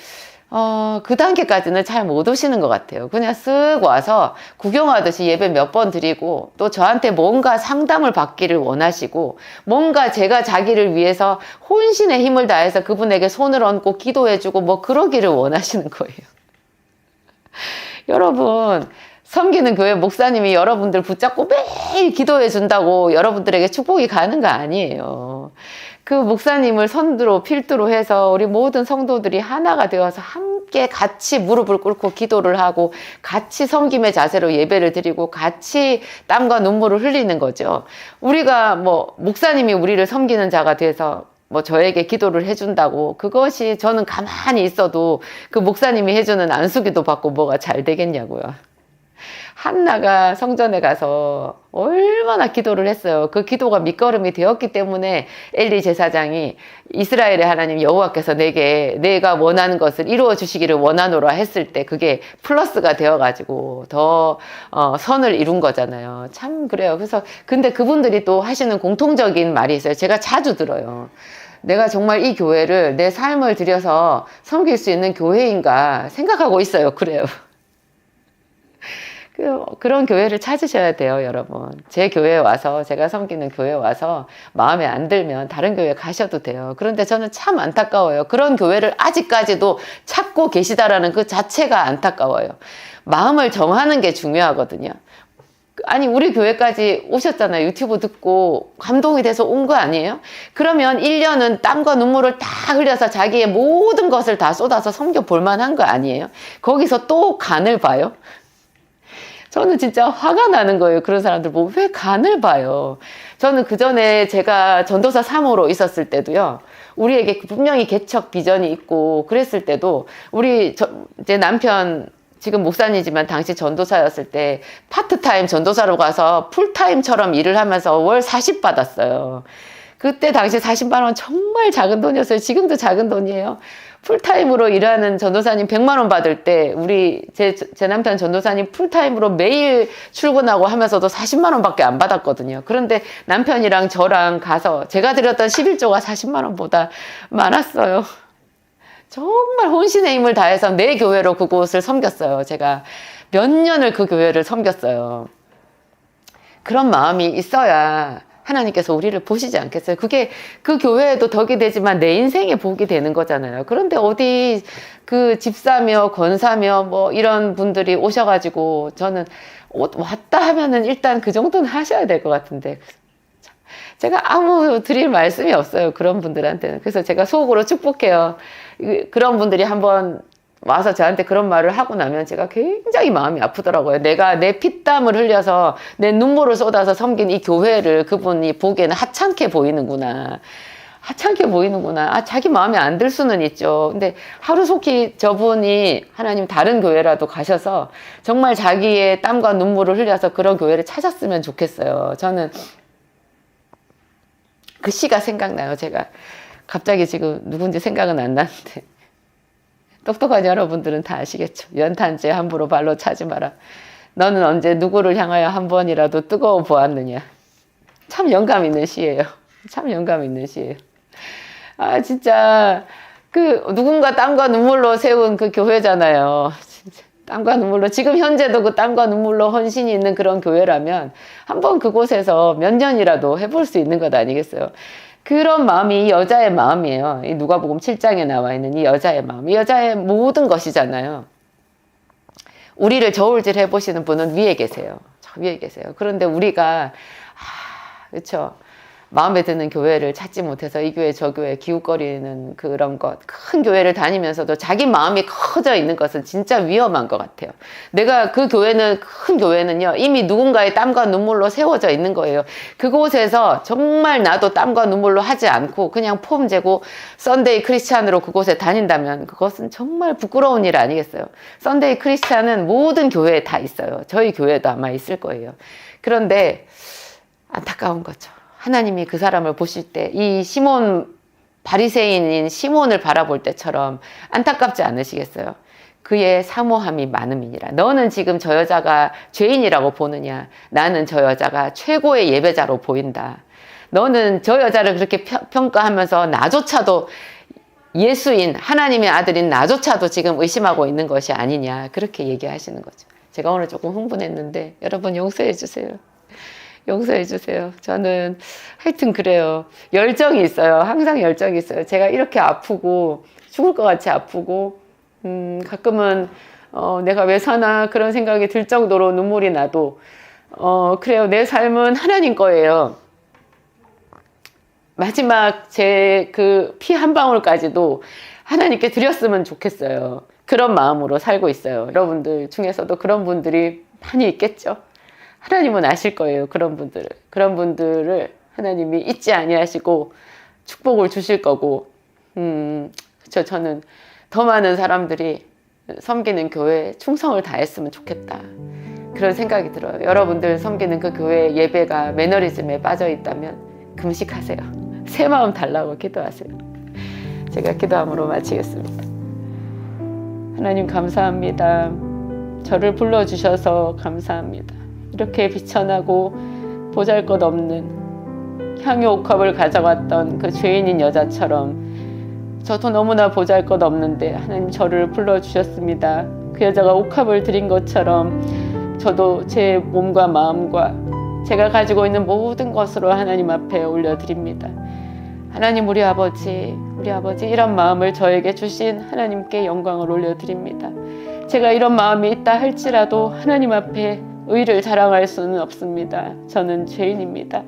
그 단계까지는 잘 못 오시는 것 같아요. 그냥 쓱 와서 구경하듯이 예배 몇 번 드리고 또 저한테 뭔가 상담을 받기를 원하시고 뭔가 제가 자기를 위해서 혼신의 힘을 다해서 그분에게 손을 얹고 기도해주고 뭐 그러기를 원하시는 거예요. 여러분 섬기는 교회 목사님이 여러분들 붙잡고 매일 기도해 준다고 여러분들에게 축복이 가는 거 아니에요. 그 목사님을 선두로 필두로 해서 우리 모든 성도들이 하나가 되어서 함께 같이 무릎을 꿇고 기도를 하고 같이 섬김의 자세로 예배를 드리고 같이 땀과 눈물을 흘리는 거죠. 우리가 뭐 목사님이 우리를 섬기는 자가 돼서 뭐 저에게 기도를 해준다고 그것이 저는 가만히 있어도 그 목사님이 해주는 안수기도 받고 뭐가 잘 되겠냐고요. 한나가 성전에 가서 얼마나 기도를 했어요. 그 기도가 밑거름이 되었기 때문에 엘리 제사장이 이스라엘의 하나님 여호와께서 내가 원하는 것을 이루어 주시기를 원하노라 했을 때 그게 플러스가 되어가지고 더 선을 이룬 거잖아요. 참 그래요. 그래서 근데 그분들이 또 하시는 공통적인 말이 있어요. 제가 자주 들어요. 내가 정말 이 교회를 내 삶을 들여서 섬길 수 있는 교회인가 생각하고 있어요. 그래요. 그런 교회를 찾으셔야 돼요, 여러분. 제 교회에 와서, 제가 섬기는 교회에 와서 마음에 안 들면 다른 교회 가셔도 돼요. 그런데 저는 참 안타까워요. 그런 교회를 아직까지도 찾고 계시다라는 그 자체가 안타까워요. 마음을 정하는 게 중요하거든요. 아니, 우리 교회까지 오셨잖아요. 유튜브 듣고 감동이 돼서 온 거 아니에요? 그러면 1년은 땀과 눈물을 다 흘려서 자기의 모든 것을 다 쏟아서 섬겨 볼 만한 거 아니에요? 거기서 또 간을 봐요? 저는 진짜 화가 나는 거예요. 그런 사람들 보고 왜 간을 봐요? 저는 그 전에 제가 전도사 3호로 있었을 때도요. 우리에게 분명히 개척 비전이 있고 그랬을 때도 제 남편 지금 목사님이지만 당시 전도사였을 때 파트타임 전도사로 가서 풀타임처럼 일을 하면서 월 40 받았어요. 그때 당시 40만 원 정말 작은 돈이었어요. 지금도 작은 돈이에요. 풀타임으로 일하는 전도사님 100만 원 받을 때 제 남편 전도사님 풀타임으로 매일 출근하고 하면서도 40만 원밖에 안 받았거든요. 그런데 남편이랑 저랑 가서 제가 드렸던 11조가 40만 원보다 많았어요. 정말 혼신의 힘을 다해서 내 교회로 그곳을 섬겼어요. 제가 몇 년을 그 교회를 섬겼어요. 그런 마음이 있어야 하나님께서 우리를 보시지 않겠어요? 그게 그 교회에도 덕이 되지만 내 인생에 복이 되는 거잖아요. 그런데 어디 그 집사며 권사며 뭐 이런 분들이 오셔가지고 저는 왔다 하면은 일단 그 정도는 하셔야 될 것 같은데 제가 아무 드릴 말씀이 없어요. 그런 분들한테는. 그래서 제가 속으로 축복해요. 그런 분들이 한번 와서 저한테 그런 말을 하고 나면 제가 굉장히 마음이 아프더라고요. 내가 내 피땀을 흘려서 내 눈물을 쏟아서 섬긴 이 교회를 그분이 보기에는 하찮게 보이는구나. 하찮게 보이는구나. 자기 마음에 안 들 수는 있죠. 근데 하루속히 저분이 하나님 다른 교회라도 가셔서 정말 자기의 땀과 눈물을 흘려서 그런 교회를 찾았으면 좋겠어요. 저는 그 시가 생각나요. 제가 갑자기 지금 누군지 생각은 안 나는데 똑똑한 여러분들은 다 아시겠죠. 연탄재 함부로 발로 차지 마라. 너는 언제 누구를 향하여 한 번이라도 뜨거워 보았느냐. 참 영감 있는 시예요. 참 영감 있는 시예요. 진짜 누군가 땀과 눈물로 세운 그 교회잖아요. 진짜 땀과 눈물로 지금 현재도 그 땀과 눈물로 헌신이 있는 그런 교회라면 한번 그곳에서 몇 년이라도 해볼 수 있는 것 아니겠어요. 그런 마음이 이 여자의 마음이에요. 이 누가복음 7장에 나와 있는 이 여자의 마음. 이 여자의 모든 것이잖아요. 우리를 저울질 해보시는 분은 위에 계세요. 저 위에 계세요. 그런데 우리가 그렇죠. 마음에 드는 교회를 찾지 못해서 이 교회 저 교회 기웃거리는 그런 것, 큰 교회를 다니면서도 자기 마음이 커져 있는 것은 진짜 위험한 것 같아요. 내가 큰 교회는요 이미 누군가의 땀과 눈물로 세워져 있는 거예요. 그곳에서 정말 나도 땀과 눈물로 하지 않고 그냥 폼 재고 썬데이 크리스찬으로 그곳에 다닌다면 그것은 정말 부끄러운 일 아니겠어요. 썬데이 크리스찬은 모든 교회에 다 있어요. 저희 교회도 아마 있을 거예요. 그런데 안타까운 거죠. 하나님이 그 사람을 보실 때 이 바리새인인 시몬을 바라볼 때처럼 안타깝지 않으시겠어요? 그의 사모함이 많음이니라. 너는 지금 저 여자가 죄인이라고 보느냐? 나는 저 여자가 최고의 예배자로 보인다. 너는 저 여자를 그렇게 평가하면서 나조차도 예수인 하나님의 아들인 나조차도 지금 의심하고 있는 것이 아니냐. 그렇게 얘기하시는 거죠. 제가 오늘 조금 흥분했는데 여러분 용서해 주세요. 용서해 주세요. 저는 하여튼 그래요. 열정이 있어요. 항상 열정이 있어요. 제가 이렇게 아프고 죽을 것 같이 아프고 가끔은 내가 왜 사나 그런 생각이 들 정도로 눈물이 나도 그래요. 내 삶은 하나님 거예요. 마지막 제 그 피 한 방울까지도 하나님께 드렸으면 좋겠어요. 그런 마음으로 살고 있어요. 여러분들 중에서도 그런 분들이 많이 있겠죠. 하나님은 아실 거예요. 그런 분들을 하나님이 잊지 아니하시고 축복을 주실 거고 저는 더 많은 사람들이 섬기는 교회에 충성을 다했으면 좋겠다. 그런 생각이 들어요. 여러분들 섬기는 그 교회 예배가 매너리즘에 빠져 있다면 금식하세요. 새 마음 달라고 기도하세요. 제가 기도함으로 마치겠습니다. 하나님 감사합니다. 저를 불러주셔서 감사합니다. 이렇게 비천하고 보잘것없는 향유 옥합을 가져갔던 그 죄인인 여자처럼 저도 너무나 보잘것없는데 하나님 저를 불러주셨습니다. 그 여자가 옥합을 드린 것처럼 저도 제 몸과 마음과 제가 가지고 있는 모든 것으로 하나님 앞에 올려드립니다. 하나님 우리 아버지 이런 마음을 저에게 주신 하나님께 영광을 올려드립니다. 제가 이런 마음이 있다 할지라도 하나님 앞에 의를 자랑할 수는 없습니다. 저는 죄인입니다.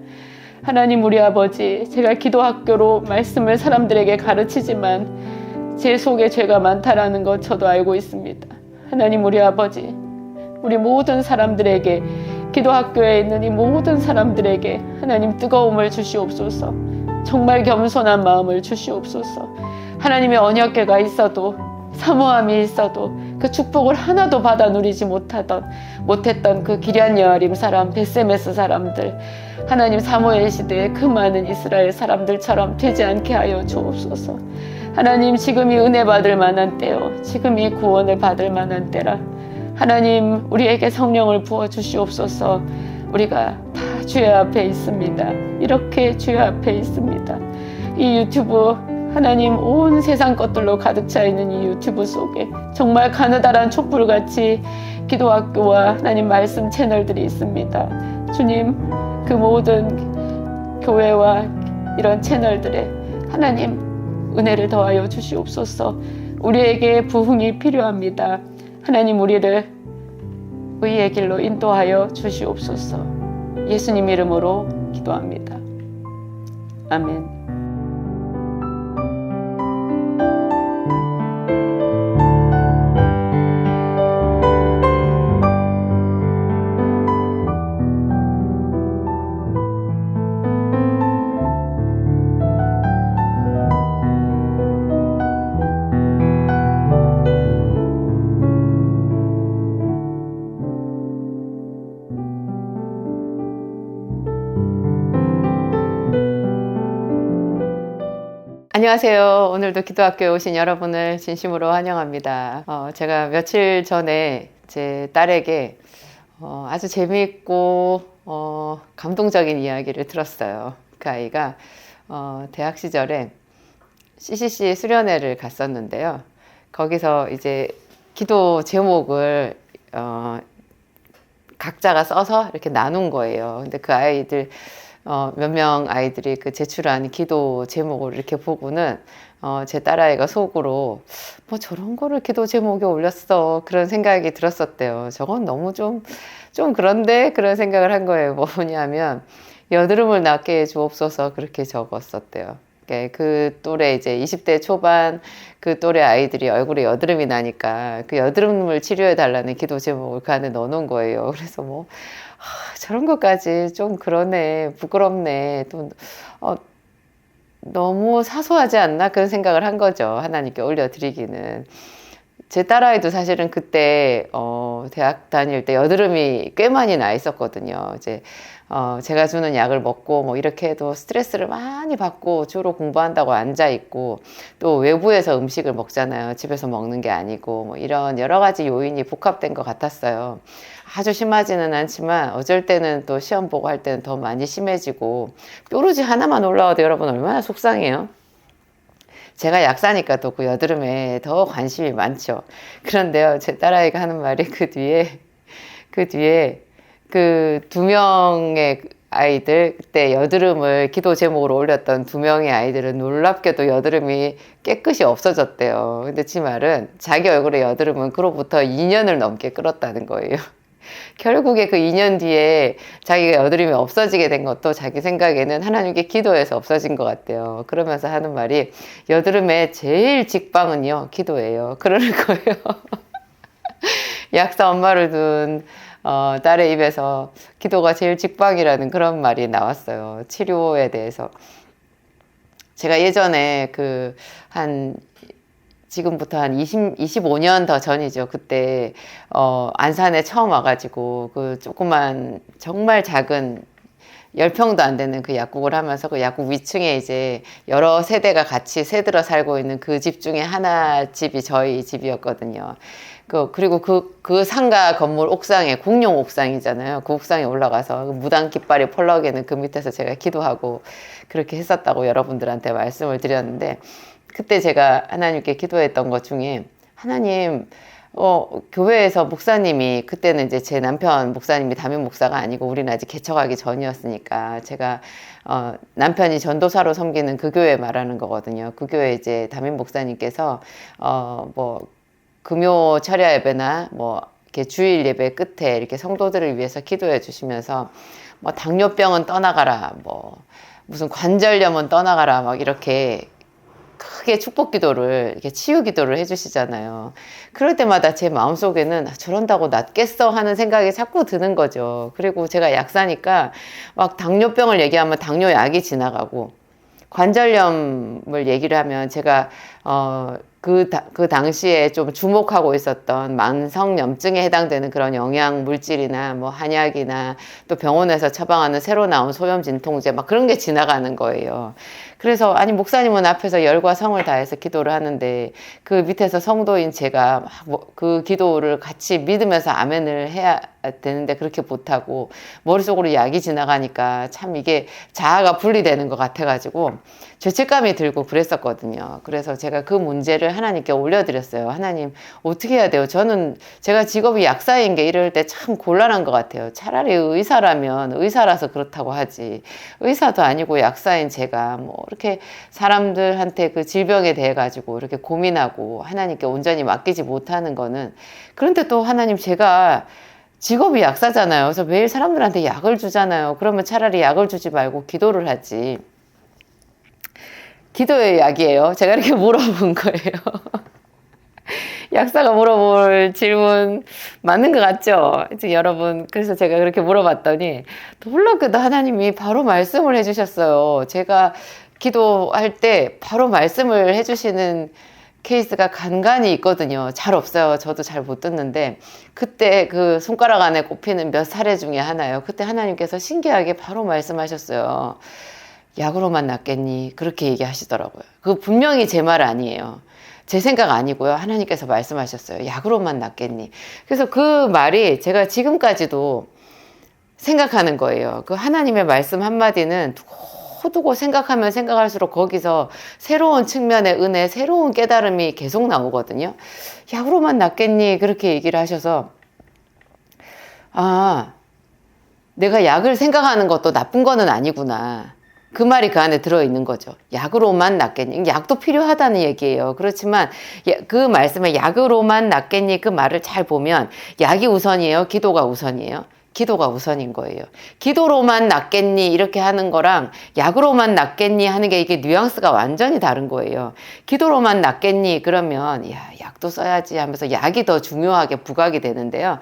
하나님 우리 아버지, 제가 기도학교로 말씀을 사람들에게 가르치지만 제 속에 죄가 많다라는 것 저도 알고 있습니다. 하나님 우리 아버지, 우리 모든 사람들에게, 기도학교에 있는 이 모든 사람들에게 하나님 뜨거움을 주시옵소서. 정말 겸손한 마음을 주시옵소서. 하나님의 언약궤가 있어도, 사모함이 있어도 그 축복을 하나도 받아 누리지 못했던 그 기럇 여아림 사람, 벳세메스 사람들, 하나님 사무엘 시대의 그 많은 이스라엘 사람들처럼 되지 않게 하여 주옵소서. 하나님 지금이 은혜 받을 만한 때요, 지금이 구원을 받을 만한 때라. 하나님 우리에게 성령을 부어 주시옵소서. 우리가 다 주의 앞에 있습니다. 이렇게 주의 앞에 있습니다. 이 유튜브, 하나님 온 세상 것들로 가득 차 있는 이 유튜브 속에 정말 가느다란 촛불같이 기도학교와 하나님 말씀 채널들이 있습니다. 주님, 그 모든 교회와 이런 채널들에 하나님 은혜를 더하여 주시옵소서. 우리에게 부흥이 필요합니다. 하나님 우리를 의의 길로 인도하여 주시옵소서. 예수님 이름으로 기도합니다. 아멘. 안녕하세요. 오늘도 기도학교에 오신 여러분을 진심으로 환영합니다. 제가 며칠 전에 제 딸에게 아주 재미있고 감동적인 이야기를 들었어요. 그 아이가 대학 시절에 CCC 수련회를 갔었는데요. 거기서 이제 기도 제목을 각자가 써서 이렇게 나눈 거예요. 근데 그 아이들 몇 명 아이들이 그 제출한 기도 제목을 이렇게 보고는 제 딸아이가 속으로 뭐 저런 거를 기도 제목에 올렸어, 그런 생각이 들었었대요. 저건 너무 좀 그런데, 그런 생각을 한 거예요. 뭐냐면 여드름을 낫게 해주옵소서, 그렇게 적었었대요. 그 또래 이제 20대 초반 그 또래 아이들이 얼굴에 여드름이 나니까 그 여드름을 치료해 달라는 기도 제목을 그 안에 넣어놓은 거예요. 그래서 뭐 저런 것까지 좀 그러네, 부끄럽네, 또 너무 사소하지 않나, 그런 생각을 한 거죠. 하나님께 올려드리기는. 제 딸아이도 사실은 그때 대학 다닐 때 여드름이 꽤 많이 나 있었거든요. 이제 제가 주는 약을 먹고 뭐 이렇게 해도 스트레스를 많이 받고 주로 공부한다고 앉아 있고, 또 외부에서 음식을 먹잖아요. 집에서 먹는 게 아니고, 뭐 이런 여러 가지 요인이 복합된 것 같았어요. 아주 심하지는 않지만 어쩔 때는 또 시험 보고 할 때는 더 많이 심해지고, 뾰루지 하나만 올라와도 여러분 얼마나 속상해요. 제가 약사니까 또 그 여드름에 더 관심이 많죠. 그런데요, 제 딸아이가 하는 말이 그 뒤에 그 2명의 아이들, 그때 여드름을 기도 제목으로 올렸던 2명의 아이들은 놀랍게도 여드름이 깨끗이 없어졌대요. 근데 지 말은 자기 얼굴에 여드름은 그로부터 2년을 넘게 끌었다는 거예요. 결국에 그 2년 뒤에 자기가 여드름이 없어지게 된 것도 자기 생각에는 하나님께 기도해서 없어진 것 같대요. 그러면서 하는 말이, 여드름의 제일 직방은요, 기도예요. 그러는 거예요. 약사 엄마를 둔 딸의 입에서 기도가 제일 직방이라는 그런 말이 나왔어요. 치료에 대해서. 제가 예전에 지금부터 한 25년 더 전이죠. 그때 안산에 처음 와가지고 그 조그만 정말 작은 10평도 안 되는 그 약국을 하면서 그 약국 위층에 이제 여러 세대가 같이 새들어 살고 있는 그 집 중에 하나 집이 저희 집이었거든요. 그리고 그 상가 건물 옥상에, 공용 옥상이잖아요. 그 옥상에 올라가서 무당 깃발이 펄럭이는 그 밑에서 제가 기도하고 그렇게 했었다고 여러분들한테 말씀을 드렸는데, 그때 제가 하나님께 기도했던 것 중에, 하나님, 교회에서 목사님이, 그때는 이제 제 남편 목사님이 담임 목사가 아니고 우리는 아직 개척하기 전이었으니까 제가, 남편이 전도사로 섬기는 그 교회 말하는 거거든요. 그 교회 이제 담임 목사님께서, 뭐, 금요 철야 예배나 뭐, 이렇게 주일 예배 끝에 이렇게 성도들을 위해서 기도해 주시면서, 뭐, 당뇨병은 떠나가라, 뭐, 무슨 관절염은 떠나가라, 막 이렇게 크게 축복 기도를, 이렇게 치유 기도를 해주시잖아요. 그럴 때마다 제 마음속에는 저런다고 낫겠어 하는 생각이 자꾸 드는 거죠. 그리고 제가 약사니까 막 당뇨병을 얘기하면 당뇨약이 지나가고, 관절염을 얘기를 하면 제가 그 당시에 좀 주목하고 있었던 만성염증에 해당되는 그런 영양 물질이나 뭐 한약이나 또 병원에서 처방하는 새로 나온 소염 진통제 막 그런 게 지나가는 거예요. 그래서 아니 목사님은 앞에서 열과 성을 다해서 기도를 하는데 그 밑에서 성도인 제가 막 그 기도를 같이 믿으면서 아멘을 해야 되는데 그렇게 못하고 머릿속으로 약이 지나가니까 참 이게 자아가 분리되는 것 같아가지고 죄책감이 들고 그랬었거든요. 그래서 제가 그 문제를 하나님께 올려드렸어요. 하나님 어떻게 해야 돼요? 제가 직업이 약사인 게 이럴 때 참 곤란한 것 같아요. 차라리 의사라면 의사라서 그렇다고 하지, 의사도 아니고 약사인 제가 뭐 이렇게 사람들한테 그 질병에 대해 가지고 이렇게 고민하고 하나님께 온전히 맡기지 못하는 거는, 그런데 또 하나님 제가 직업이 약사잖아요. 그래서 매일 사람들한테 약을 주잖아요. 그러면 차라리 약을 주지 말고 기도를 하지. 기도의 약이에요. 제가 이렇게 물어본 거예요. 약사가 물어볼 질문 맞는 것 같죠? 이제 여러분, 그래서 제가 그렇게 물어봤더니 놀랍게도 하나님이 바로 말씀을 해주셨어요. 제가 기도할 때 바로 말씀을 해주시는 케이스가 간간이 있거든요. 잘 없어요. 저도 잘 못 듣는데 그때 그 손가락 안에 꼽히는 몇 사례 중에 하나예요. 그때 하나님께서 신기하게 바로 말씀하셨어요. 약으로만 낫겠니? 그렇게 얘기하시더라고요. 그 분명히 제 말 아니에요. 제 생각 아니고요. 하나님께서 말씀하셨어요. 약으로만 낫겠니? 그래서 그 말이 제가 지금까지도 생각하는 거예요. 그 하나님의 말씀 한마디는 두고 생각하면 생각할수록 거기서 새로운 측면의 은혜, 새로운 깨달음이 계속 나오거든요. 약으로만 낫겠니? 그렇게 얘기를 하셔서 아, 내가 약을 생각하는 것도 나쁜 거는 아니구나. 그 말이 그 안에 들어있는 거죠. 약으로만 낫겠니? 약도 필요하다는 얘기예요. 그렇지만 그 말씀에 약으로만 낫겠니? 그 말을 잘 보면 약이 우선이에요? 기도가 우선이에요? 기도가 우선인 거예요. 기도로만 낫겠니? 이렇게 하는 거랑 약으로만 낫겠니? 하는 게 이게 뉘앙스가 완전히 다른 거예요. 기도로만 낫겠니? 그러면 야, 약도 써야지 하면서 약이 더 중요하게 부각이 되는데요.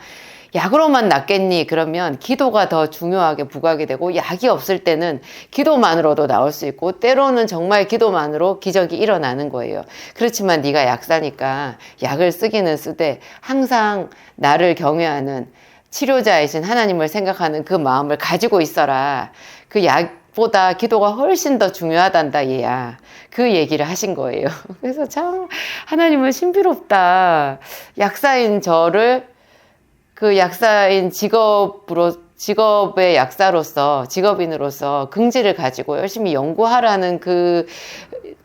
약으로만 낫겠니? 그러면 기도가 더 중요하게 부각이 되고, 약이 없을 때는 기도만으로도 나올 수 있고 때로는 정말 기도만으로 기적이 일어나는 거예요. 그렇지만 네가 약사니까 약을 쓰기는 쓰되 항상 나를 경외하는 치료자이신 하나님을 생각하는 그 마음을 가지고 있어라. 그 약보다 기도가 훨씬 더 중요하단다 얘야. 그 얘기를 하신 거예요. 그래서 참 하나님은 신비롭다. 약사인 저를 그 약사인 직업의 약사로서, 직업인으로서 긍지를 가지고 열심히 연구하라는 그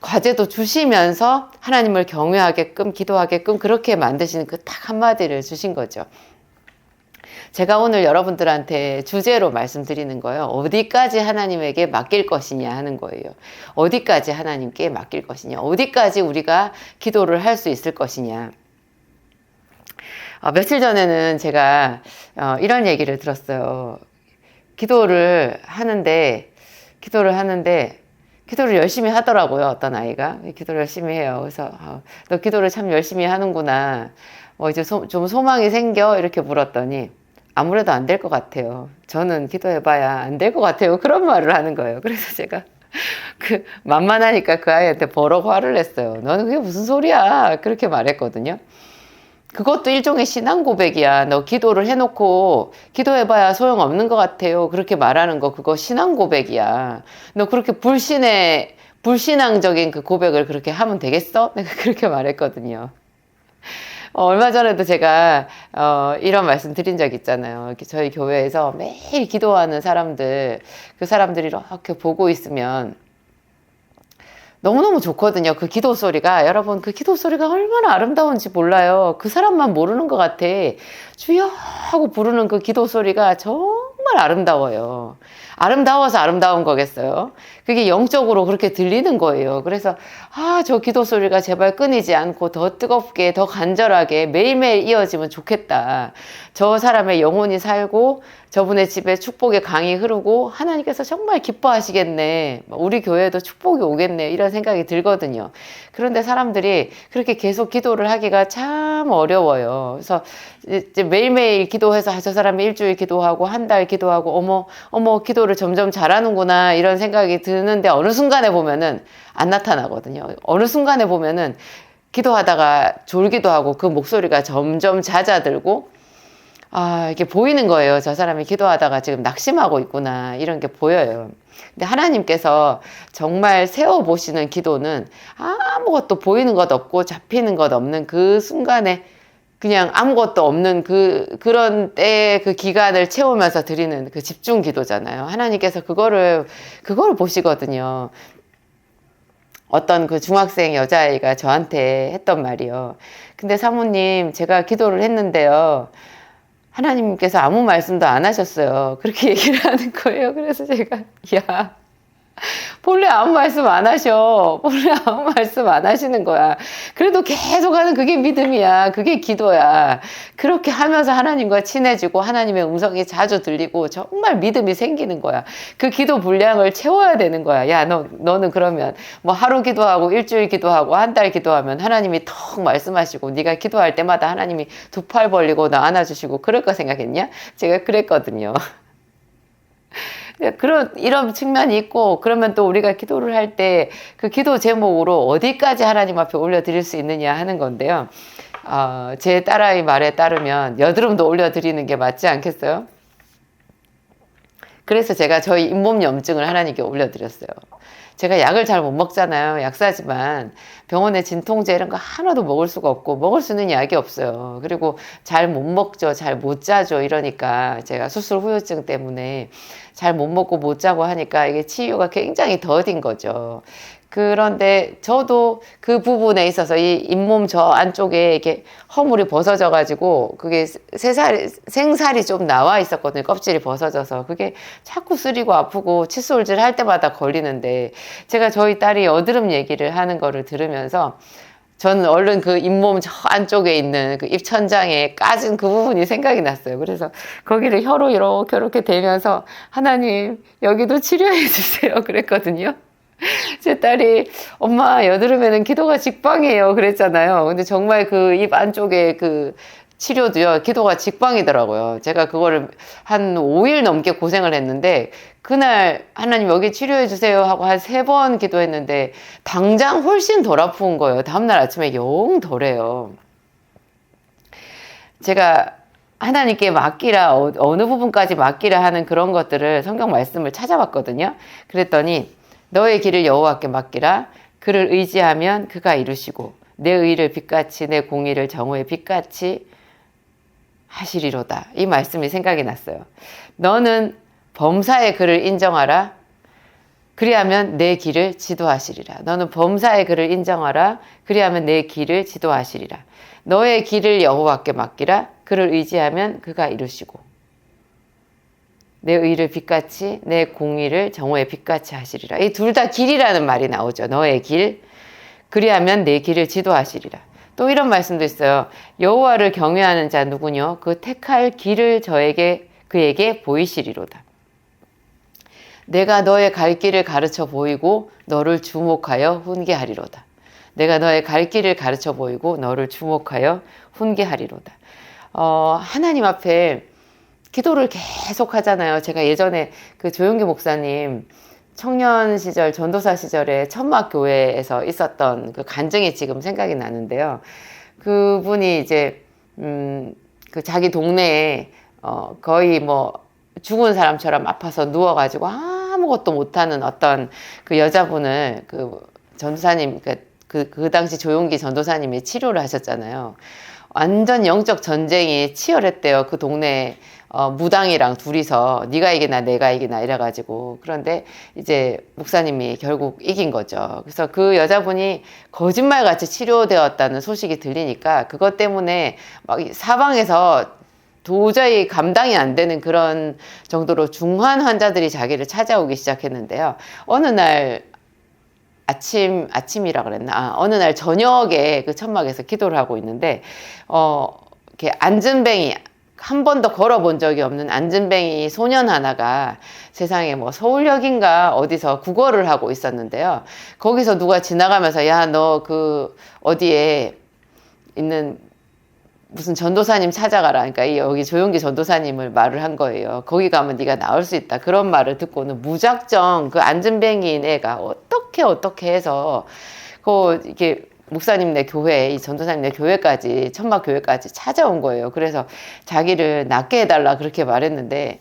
과제도 주시면서 하나님을 경외하게끔, 기도하게끔 그렇게 만드시는 그 딱 한마디를 주신 거죠. 제가 오늘 여러분들한테 주제로 말씀드리는 거예요. 어디까지 하나님에게 맡길 것이냐 하는 거예요. 어디까지 하나님께 맡길 것이냐. 어디까지 우리가 기도를 할 수 있을 것이냐. 며칠 전에는 제가 이런 얘기를 들었어요. 기도를 하는데 기도를 열심히 하더라고요. 어떤 아이가 기도를 열심히 해요. 그래서 너 기도를 참 열심히 하는구나. 이제 좀 소망이 생겨? 이렇게 물었더니 아무래도 안 될 것 같아요. 저는 기도해봐야 안 될 것 같아요. 그런 말을 하는 거예요. 그래서 제가 만만하니까 그 아이한테 버럭 화를 냈어요. 너는 그게 무슨 소리야? 그렇게 말했거든요. 그것도 일종의 신앙 고백이야. 너 기도를 해놓고 기도해봐야 소용없는 것 같아요. 그렇게 말하는 거 그거 신앙 고백이야. 너 그렇게 불신앙적인 그 고백을 그렇게 하면 되겠어? 내가 그렇게 말했거든요. 얼마 전에도 제가 이런 말씀 드린 적 있잖아요. 저희 교회에서 매일 기도하는 사람들, 그 사람들이 이렇게 보고 있으면 너무너무 좋거든요. 그 기도 소리가. 여러분, 그 기도 소리가 얼마나 아름다운지 몰라요. 그 사람만 모르는 것 같아. 주여 하고 부르는 그 기도 소리가 정말 아름다워요. 아름다워서 아름다운 거겠어요. 그게 영적으로 그렇게 들리는 거예요. 그래서 저 기도 소리가 제발 끊이지 않고 더 뜨겁게, 더 간절하게 매일매일 이어지면 좋겠다. 저 사람의 영혼이 살고 저분의 집에 축복의 강이 흐르고 하나님께서 정말 기뻐하시겠네. 우리 교회에도 축복이 오겠네. 이런 생각이 들거든요. 그런데 사람들이 그렇게 계속 기도를 하기가 참 어려워요. 그래서 이제 매일매일 기도해서 저 사람이 일주일 기도하고 한 달 기도하고 어머 기도를 점점 잘하는구나 이런 생각이 드는데 어느 순간에 보면은 안 나타나거든요. 어느 순간에 보면은 기도하다가 졸기도 하고 그 목소리가 점점 잦아들고 이게 보이는 거예요. 저 사람이 기도하다가 지금 낙심하고 있구나. 이런 게 보여요. 근데 하나님께서 정말 세워보시는 기도는 아무것도 보이는 것 없고 잡히는 것 없는 그 순간에 그냥 아무것도 없는 그런 때의 그 기간을 채우면서 드리는 그 집중 기도잖아요. 하나님께서 그거를 보시거든요. 어떤 그 중학생 여자아이가 저한테 했던 말이요. 근데 사모님, 제가 기도를 했는데요. 하나님께서 아무 말씀도 안 하셨어요. 그렇게 얘기를 하는 거예요. 그래서 제가, 본래 아무 말씀 안 하셔. 본래 아무 말씀 안 하시는 거야. 그래도 계속 하는 그게 믿음이야. 그게 기도야. 그렇게 하면서 하나님과 친해지고 하나님의 음성이 자주 들리고 정말 믿음이 생기는 거야. 그 기도 분량을 채워야 되는 거야. 너는 그러면 뭐 하루 기도하고 일주일 기도하고 한 달 기도하면 하나님이 턱 말씀하시고 네가 기도할 때마다 하나님이 두 팔 벌리고 너 안아주시고 그럴 거 생각했냐? 제가 그랬거든요. 이런 측면이 있고, 그러면 또 우리가 기도를 할 때 그 기도 제목으로 어디까지 하나님 앞에 올려드릴 수 있느냐 하는 건데요. 제 딸아이 말에 따르면 여드름도 올려드리는 게 맞지 않겠어요? 그래서 제가 저희 잇몸 염증을 하나님께 올려드렸어요. 제가 약을 잘 못 먹잖아요. 약사지만 병원에 진통제 이런 거 하나도 먹을 수가 없고 먹을 수 있는 약이 없어요. 그리고 잘 못 먹죠. 잘 못 자죠. 이러니까 제가 수술 후유증 때문에 잘 못 먹고 못 자고 하니까 이게 치유가 굉장히 더딘 거죠. 그런데 저도 그 부분에 있어서 이 잇몸 저 안쪽에 이렇게 허물이 벗어져 가지고 그게 생살이 좀 나와 있었거든요. 껍질이 벗어져서 그게 자꾸 쓰리고 아프고 칫솔질 할 때마다 걸리는데 제가 저희 딸이 여드름 얘기를 하는 거를 들으면서 전 얼른 그 잇몸 저 안쪽에 있는 그 입천장에 까진 그 부분이 생각이 났어요. 그래서 거기를 혀로 이렇게 대면서 하나님 여기도 치료해 주세요 그랬거든요. 제 딸이 엄마 여드름에는 기도가 직방이에요 그랬잖아요. 근데 정말 그 입 안쪽에 그 치료도요 기도가 직방이더라고요. 제가 그거를 한 5일 넘게 고생을 했는데 그날 하나님 여기 치료해 주세요 하고 한 3번 기도했는데 당장 훨씬 덜 아픈 거예요. 다음날 아침에 영 덜해요. 제가 하나님께 맡기라 어느 부분까지 맡기라 하는 그런 것들을 성경 말씀을 찾아봤거든요. 그랬더니 너의 길을 여호와께 맡기라. 그를 의지하면 그가 이루시고 내 의를 빛같이 내 공의를 정오의 빛같이 하시리로다. 이 말씀이 생각이 났어요. 너는 범사의 그를 인정하라. 그리하면 내 길을 지도하시리라. 너는 범사의 그를 인정하라. 그리하면 내 길을 지도하시리라. 너의 길을 여호와께 맡기라. 그를 의지하면 그가 이루시고 내 의를 빛같이 내 공의를 정오의 빛같이 하시리라. 이 둘 다 길이라는 말이 나오죠. 너의 길. 그리하면 내 길을 지도하시리라. 또 이런 말씀도 있어요. 여호와를 경외하는 자 누구뇨? 그 택할 길을 그에게 보이시리로다. 내가 너의 갈 길을 가르쳐 보이고 너를 주목하여 훈계하리로다. 내가 너의 갈 길을 가르쳐 보이고 너를 주목하여 훈계하리로다. 하나님 앞에 기도를 계속 하잖아요. 제가 예전에 그 조용기 목사님 청년 시절, 전도사 시절에 천막교회에서 있었던 그 간증이 지금 생각이 나는데요. 그분이 이제, 그 자기 동네에, 거의 뭐 죽은 사람처럼 아파서 누워가지고 아무것도 못하는 어떤 그 여자분을 그 전도사님, 그 당시 조용기 전도사님이 치료를 하셨잖아요. 완전 영적 전쟁이 치열했대요. 그 동네 무당이랑 둘이서 네가 이기나 내가 이기나 이래가지고. 그런데 이제 목사님이 결국 이긴 거죠. 그래서 그 여자분이 거짓말같이 치료되었다는 소식이 들리니까 그것 때문에 막 사방에서 도저히 감당이 안 되는 그런 정도로 중환 환자들이 자기를 찾아오기 시작했는데요. 어느 날 아침이라 그랬나? 어느 날 저녁에 그 천막에서 기도를 하고 있는데, 이렇게 안전뱅이, 한 번도 걸어본 적이 없는 안전뱅이 소년 하나가 세상에 뭐 서울역인가 어디서 구걸을 하고 있었는데요. 거기서 누가 지나가면서, 야, 너 그 어디에 있는 무슨 전도사님 찾아가라. 그러니까 여기 조용기 전도사님을 말을 한 거예요. 거기 가면 네가 나올 수 있다. 그런 말을 듣고는 무작정 그 안전뱅이인 애가 어떻게 해서 이렇게 목사님네 교회, 이 전도사님네 교회까지, 천막 교회까지 찾아온 거예요. 그래서 자기를 낫게 해달라 그렇게 말했는데,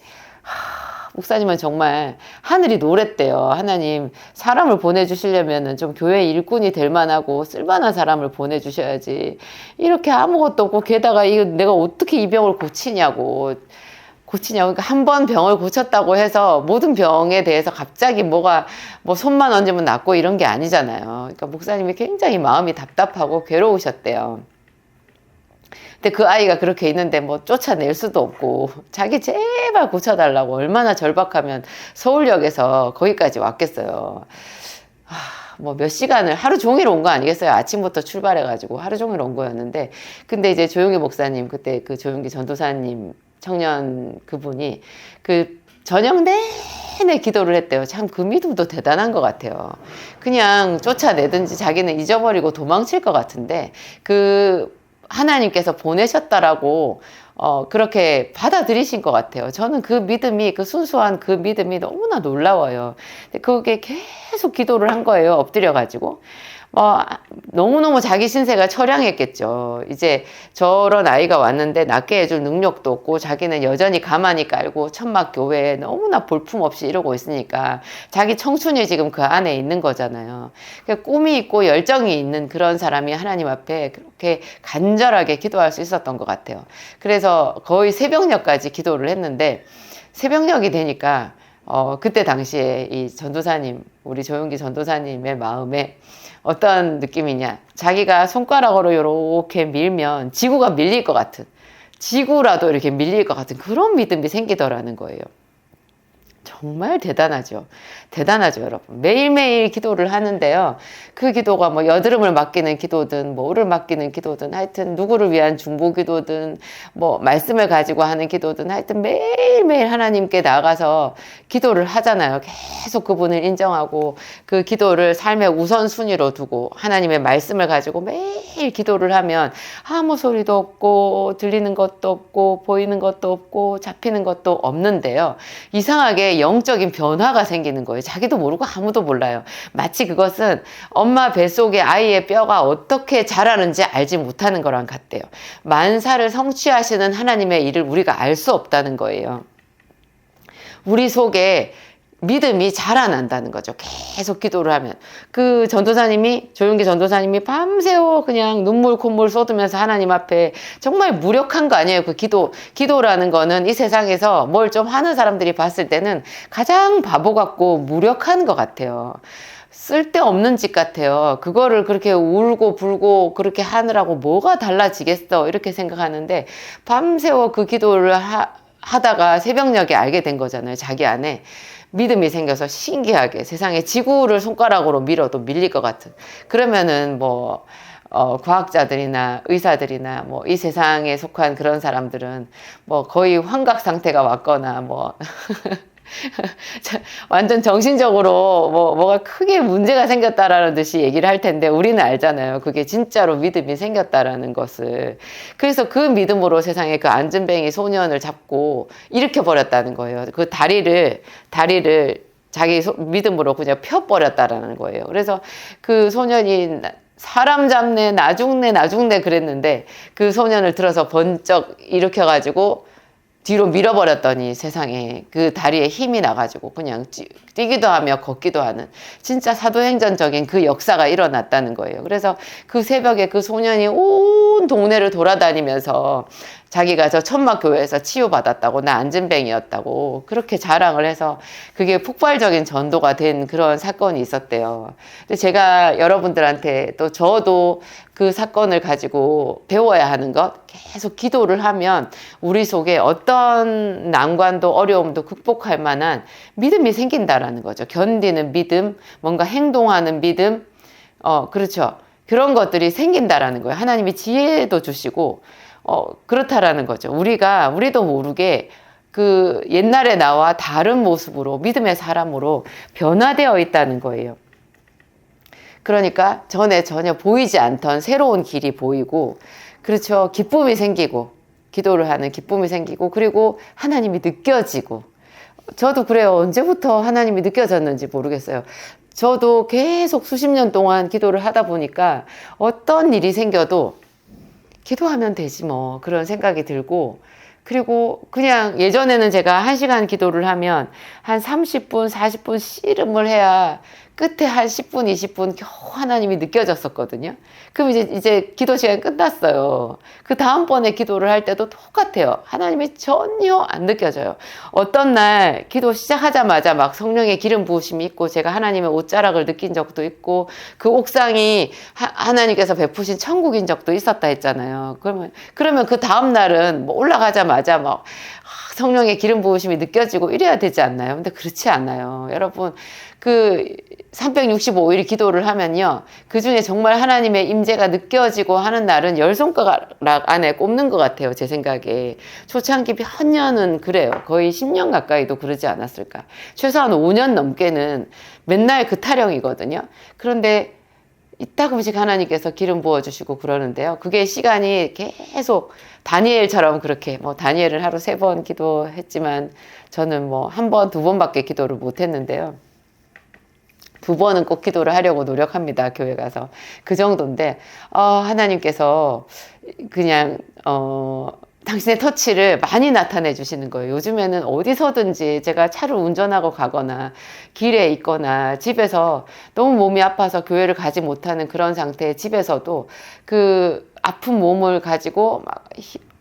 목사님은 정말 하늘이 노랬대요. 하나님, 사람을 보내주시려면은 좀 교회 일꾼이 될 만하고 쓸만한 사람을 보내주셔야지. 이렇게 아무것도 없고, 게다가 이거 내가 어떻게 이 병을 고치냐고. 그러니까 한 번 병을 고쳤다고 해서 모든 병에 대해서 갑자기 뭐 손만 얹으면 낫고 이런 게 아니잖아요. 그러니까 목사님이 굉장히 마음이 답답하고 괴로우셨대요. 근데 그 아이가 그렇게 있는데 뭐 쫓아낼 수도 없고 자기 제발 고쳐달라고 얼마나 절박하면 서울역에서 거기까지 왔겠어요. 뭐 몇 시간을 하루 종일 온 거 아니겠어요? 아침부터 출발해가지고 하루 종일 온 거였는데, 근데 이제 조용기 목사님, 그때 그 조용기 전도사님 청년 그분이 그 저녁 내내 기도를 했대요. 참 그 믿음도 대단한 것 같아요. 그냥 쫓아내든지 자기는 잊어버리고 도망칠 것 같은데 그 하나님께서 보내셨다라고 그렇게 받아들이신 것 같아요. 저는 그 믿음이, 그 순수한 그 믿음이 너무나 놀라워요. 근데 그게 계속 기도를 한 거예요. 엎드려가지고. 너무너무 자기 신세가 처량했겠죠. 이제 저런 아이가 왔는데 낫게 해줄 능력도 없고 자기는 여전히 가만히 깔고 천막 교회에 너무나 볼품없이 이러고 있으니까 자기 청춘이 지금 그 안에 있는 거잖아요. 꿈이 있고 열정이 있는 그런 사람이 하나님 앞에 그렇게 간절하게 기도할 수 있었던 것 같아요. 그래서 거의 새벽녘까지 기도를 했는데, 새벽녘이 되니까 그때 당시에 이 전도사님, 우리 조용기 전도사님의 마음에 어떤 느낌이냐, 자기가 손가락으로 이렇게 밀면 지구가 밀릴 것 같은, 지구라도 이렇게 밀릴 것 같은 그런 믿음이 생기더라는 거예요. 정말 대단하죠. 대단하죠, 여러분. 매일매일 기도를 하는데요. 그 기도가 뭐 여드름을 맡기는 기도든 뭐를 맡기는 기도든 하여튼 누구를 위한 중보 기도든 뭐 말씀을 가지고 하는 기도든 하여튼 매일매일 하나님께 나가서 기도를 하잖아요. 계속 그분을 인정하고 그 기도를 삶의 우선순위로 두고 하나님의 말씀을 가지고 매일 기도를 하면 아무 소리도 없고 들리는 것도 없고 보이는 것도 없고 잡히는 것도 없는데요. 이상하게 영적인 변화가 생기는 거예요. 자기도 모르고 아무도 몰라요. 마치 그것은 엄마 뱃속의 아이의 뼈가 어떻게 자라는지 알지 못하는 거랑 같대요. 만사를 성취하시는 하나님의 일을 우리가 알 수 없다는 거예요. 우리 속에 믿음이 자라난다는 거죠. 계속 기도를 하면. 그 전도사님이, 조용기 전도사님이 밤새워 그냥 눈물 콧물 쏟으면서 하나님 앞에 정말 무력한 거 아니에요. 그 기도라는 거는 이 세상에서 뭘 좀 하는 사람들이 봤을 때는 가장 바보 같고 무력한 것 같아요. 쓸데없는 짓 같아요. 그거를 그렇게 울고 불고 그렇게 하느라고 뭐가 달라지겠어 이렇게 생각하는데, 밤새워 그 기도를 하다가 새벽녘에 알게 된 거잖아요. 자기 안에 믿음이 생겨서 신기하게 세상에 지구를 손가락으로 밀어도 밀릴 것 같은, 그러면은 뭐 과학자들이나 의사들이나 뭐 이 세상에 속한 그런 사람들은 뭐 거의 환각 상태가 왔거나 뭐 완전 정신적으로 뭐가 크게 문제가 생겼다라는 듯이 얘기를 할 텐데, 우리는 알잖아요. 그게 진짜로 믿음이 생겼다라는 것을. 그래서 그 믿음으로 세상에 그 안전뱅이 소년을 잡고 일으켜 버렸다는 거예요. 그 다리를 자기 믿음으로 그냥 펴버렸다라는 거예요. 그래서 그 소년이 사람 잡네, 나 죽네 그랬는데, 그 소년을 들어서 번쩍 일으켜가지고 뒤로 밀어버렸더니 세상에 그 다리에 힘이 나가지고 그냥 뛰기도 하며 걷기도 하는 진짜 사도행전적인 그 역사가 일어났다는 거예요. 그래서 그 새벽에 그 소년이 온 온 동네를 돌아다니면서 자기가 저 천막교회에서 치유받았다고, 나 안진뱅이였다고 그렇게 자랑을 해서 그게 폭발적인 전도가 된 그런 사건이 있었대요. 근데 제가 여러분들한테 또 저도 그 사건을 가지고 배워야 하는 것, 계속 기도를 하면 우리 속에 어떤 난관도 어려움도 극복할 만한 믿음이 생긴다라는 거죠. 견디는 믿음, 뭔가 행동하는 믿음, 그렇죠. 그런 것들이 생긴다라는 거예요. 하나님이 지혜도 주시고, 그렇다라는 거죠. 우리도 모르게 그 옛날에 나와 다른 모습으로 믿음의 사람으로 변화되어 있다는 거예요. 그러니까 전에 전혀 보이지 않던 새로운 길이 보이고, 그렇죠. 기쁨이 생기고, 기도를 하는 기쁨이 생기고, 그리고 하나님이 느껴지고. 저도 그래요. 언제부터 하나님이 느껴졌는지 모르겠어요. 저도 계속 수십 년 동안 기도를 하다 보니까 어떤 일이 생겨도 기도하면 되지 뭐, 그런 생각이 들고, 그리고 그냥 예전에는 제가 1시간 기도를 하면 한 30분, 40분 씨름을 해야 끝에 한 10분, 20분 겨우 하나님이 느껴졌었거든요. 그럼 이제 기도 시간이 끝났어요. 그 다음번에 기도를 할 때도 똑같아요. 하나님이 전혀 안 느껴져요. 어떤 날 기도 시작하자마자 막 성령의 기름 부으심이 있고, 제가 하나님의 옷자락을 느낀 적도 있고, 그 옥상이 하나님께서 베푸신 천국인 적도 있었다 했잖아요. 그러면 그 다음날은 뭐 올라가자마자 막 성령의 기름 부으심이 느껴지고 이래야 되지 않나요? 근데 그렇지 않아요. 여러분, 그 365일 기도를 하면요, 그 중에 정말 하나님의 임재가 느껴지고 하는 날은 10손가락 안에 꼽는 것 같아요. 제 생각에. 초창기 몇 년은 그래요. 거의 10년 가까이도 그러지 않았을까. 최소한 5년 넘게는 맨날 그 타령이거든요. 그런데 이따금씩 하나님께서 기름 부어주시고 그러는데요. 그게 시간이 계속 다니엘처럼 그렇게, 뭐 다니엘은 하루 3번 기도했지만 저는 뭐 1번, 2번밖에 기도를 못했는데요. 2번은 꼭 기도를 하려고 노력합니다. 교회 가서. 그 정도인데, 하나님께서 그냥, 당신의 터치를 많이 나타내 주시는 거예요. 요즘에는 어디서든지 제가 차를 운전하고 가거나 길에 있거나 집에서 너무 몸이 아파서 교회를 가지 못하는 그런 상태에 집에서도 그 아픈 몸을 가지고 막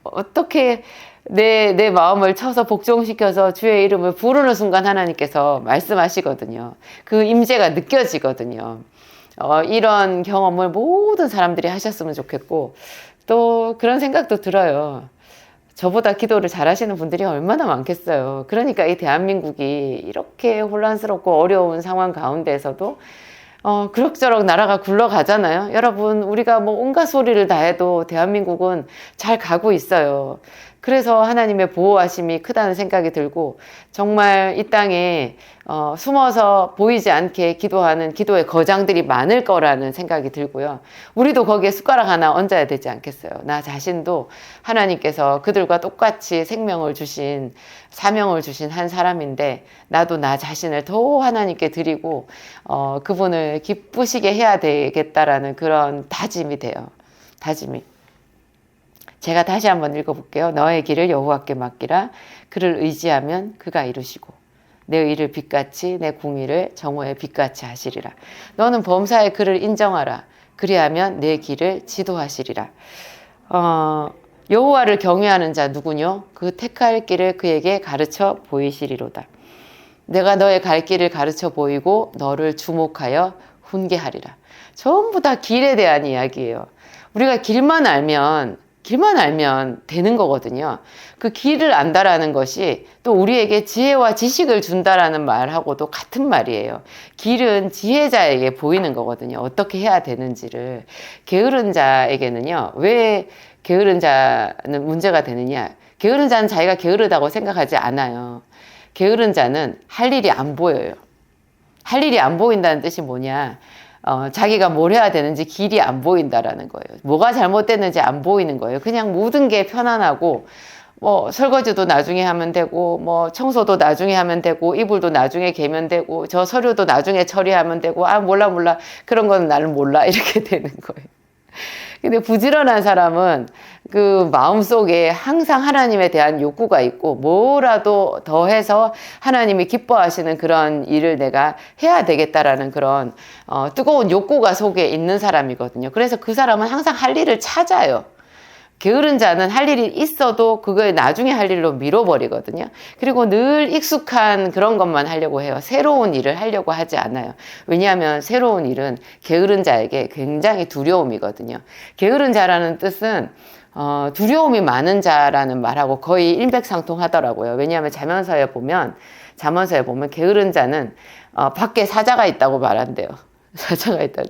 어떻게 내 마음을 쳐서 복종시켜서 주의 이름을 부르는 순간 하나님께서 말씀하시거든요. 그 임재가 느껴지거든요. 이런 경험을 모든 사람들이 하셨으면 좋겠고, 또 그런 생각도 들어요. 저보다 기도를 잘하시는 분들이 얼마나 많겠어요. 그러니까 이 대한민국이 이렇게 혼란스럽고 어려운 상황 가운데에서도 그럭저럭 나라가 굴러가잖아요. 여러분, 우리가 뭐 온갖 소리를 다 해도 대한민국은 잘 가고 있어요. 그래서 하나님의 보호하심이 크다는 생각이 들고, 정말 이 땅에 숨어서 보이지 않게 기도하는 기도의 거장들이 많을 거라는 생각이 들고요. 우리도 거기에 숟가락 하나 얹어야 되지 않겠어요. 나 자신도 하나님께서 그들과 똑같이 생명을 주신, 사명을 주신 한 사람인데, 나도 나 자신을 더 하나님께 드리고 그분을 기쁘시게 해야 되겠다라는 그런 다짐이 돼요. 다짐이. 제가 다시 한번 읽어볼게요. 너의 길을 여호와께 맡기라. 그를 의지하면 그가 이루시고 내 의를 빛같이 내 공의를 정오의 빛같이 하시리라. 너는 범사의 그를 인정하라. 그리하면 내 길을 지도하시리라. 여호와를 경외하는 자 누구뇨? 그 택할 길을 그에게 가르쳐 보이시리로다. 내가 너의 갈 길을 가르쳐 보이고 너를 주목하여 훈계하리라. 전부 다 길에 대한 이야기예요. 우리가 길만 알면 되는 거거든요. 그 길을 안다라는 것이 또 우리에게 지혜와 지식을 준다라는 말하고도 같은 말이에요. 길은 지혜자에게 보이는 거거든요. 어떻게 해야 되는지를. 게으른 자에게는요, 왜 게으른 자는 문제가 되느냐? 게으른 자는 자기가 게으르다고 생각하지 않아요. 게으른 자는 할 일이 안 보여요. 할 일이 안 보인다는 뜻이 뭐냐? 자기가 뭘 해야 되는지 길이 안 보인다라는 거예요. 뭐가 잘못됐는지 안 보이는 거예요. 그냥 모든 게 편안하고, 뭐 설거지도 나중에 하면 되고, 뭐 청소도 나중에 하면 되고, 이불도 나중에 개면 되고, 저 서류도 나중에 처리하면 되고, 몰라 그런 거는 나는 몰라 이렇게 되는 거예요. 근데 부지런한 사람은 그 마음속에 항상 하나님에 대한 욕구가 있고, 뭐라도 더 해서 하나님이 기뻐하시는 그런 일을 내가 해야 되겠다라는 그런 뜨거운 욕구가 속에 있는 사람이거든요. 그래서 그 사람은 항상 할 일을 찾아요. 게으른 자는 할 일이 있어도 그걸 나중에 할 일로 미뤄버리거든요. 그리고 늘 익숙한 그런 것만 하려고 해요. 새로운 일을 하려고 하지 않아요. 왜냐하면 새로운 일은 게으른 자에게 굉장히 두려움이거든요. 게으른 자라는 뜻은 두려움이 많은 자라는 말하고 거의 일맥상통하더라고요. 왜냐하면 잠언서에 보면 게으른 자는 밖에 사자가 있다고 말한대요. 사자가 있다.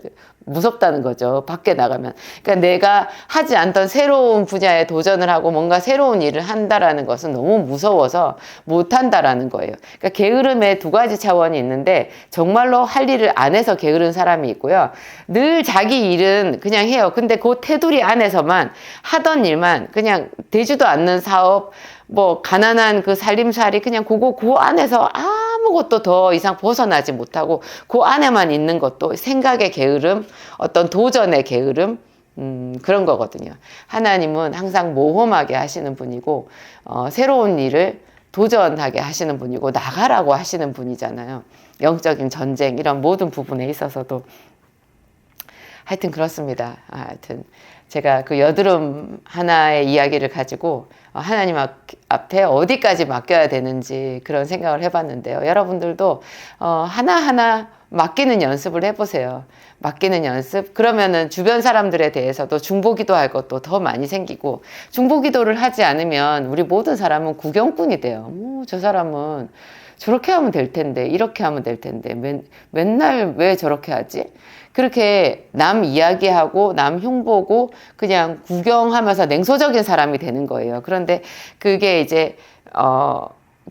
무섭다는 거죠. 밖에 나가면. 그러니까 내가 하지 않던 새로운 분야에 도전을 하고 뭔가 새로운 일을 한다라는 것은 너무 무서워서 못한다라는 거예요. 그러니까 게으름에 두 가지 차원이 있는데 정말로 할 일을 안 해서 게으른 사람이 있고요. 늘 자기 일은 그냥 해요. 근데 그 테두리 안에서만 하던 일만 그냥 되지도 않는 사업, 뭐 가난한 그 살림살이 그냥 그 안에서 아무것도 더 이상 벗어나지 못하고 그 안에만 있는 것도 생각의 게으름, 어떤 도전의 게으름, 그런 거거든요. 하나님은 항상 모험하게 하시는 분이고 새로운 일을 도전하게 하시는 분이고 나가라고 하시는 분이잖아요. 영적인 전쟁 이런 모든 부분에 있어서도 하여튼 그렇습니다. 하여튼 제가 그 여드름 하나의 이야기를 가지고 하나님 앞에 어디까지 맡겨야 되는지 그런 생각을 해봤는데요. 여러분들도 하나하나 맡기는 연습을 해보세요. 맡기는 연습. 그러면은 주변 사람들에 대해서도 중보기도 할 것도 더 많이 생기고, 중보기도를 하지 않으면 우리 모든 사람은 구경꾼이 돼요. 저 사람은 저렇게 하면 될 텐데, 이렇게 하면 될 텐데, 맨날 왜 저렇게 하지? 그렇게 남 이야기하고 남 흉보고 그냥 구경하면서 냉소적인 사람이 되는 거예요. 그런데 그게 이제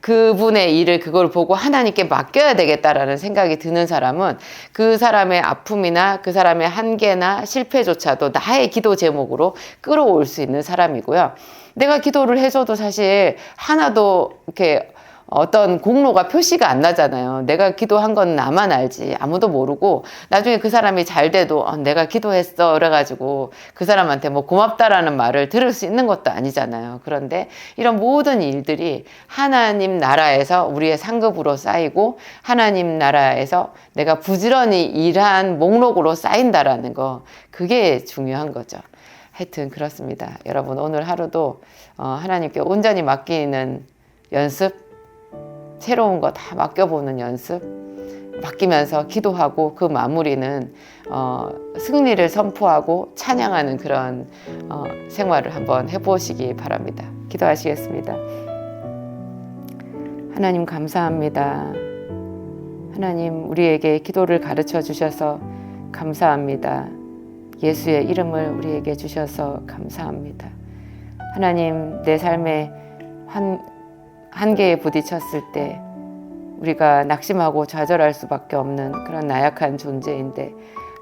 그분의 일을 그걸 보고 하나님께 맡겨야 되겠다라는 생각이 드는 사람은 그 사람의 아픔이나 그 사람의 한계나 실패조차도 나의 기도 제목으로 끌어올 수 있는 사람이고요. 내가 기도를 해줘도 사실 하나도 이렇게 어떤 공로가 표시가 안 나잖아요. 내가 기도한 건 나만 알지 아무도 모르고 나중에 그 사람이 잘 돼도 내가 기도했어 그래가지고 그 사람한테 뭐 고맙다라는 말을 들을 수 있는 것도 아니잖아요. 그런데 이런 모든 일들이 하나님 나라에서 우리의 상급으로 쌓이고 하나님 나라에서 내가 부지런히 일한 목록으로 쌓인다라는 거, 그게 중요한 거죠. 하여튼 그렇습니다. 여러분 오늘 하루도 하나님께 온전히 맡기는 연습, 새로운 거 다 맡겨보는 연습, 맡기면서 기도하고 그 마무리는 승리를 선포하고 찬양하는 그런 생활을 한번 해보시기 바랍니다. 기도하시겠습니다. 하나님 감사합니다. 하나님 우리에게 기도를 가르쳐 주셔서 감사합니다. 예수의 이름을 우리에게 주셔서 감사합니다. 하나님 내 삶에 한계에 부딪혔을 때 우리가 낙심하고 좌절할 수밖에 없는 그런 나약한 존재인데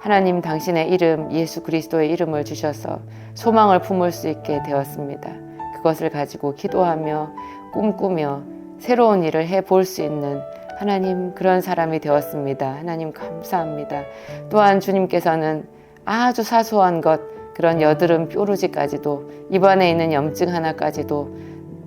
하나님 당신의 이름 예수 그리스도의 이름을 주셔서 소망을 품을 수 있게 되었습니다. 그것을 가지고 기도하며 꿈꾸며 새로운 일을 해볼 수 있는 하나님 그런 사람이 되었습니다. 하나님 감사합니다. 또한 주님께서는 아주 사소한 것, 그런 여드름 뾰루지까지도 입안에 있는 염증 하나까지도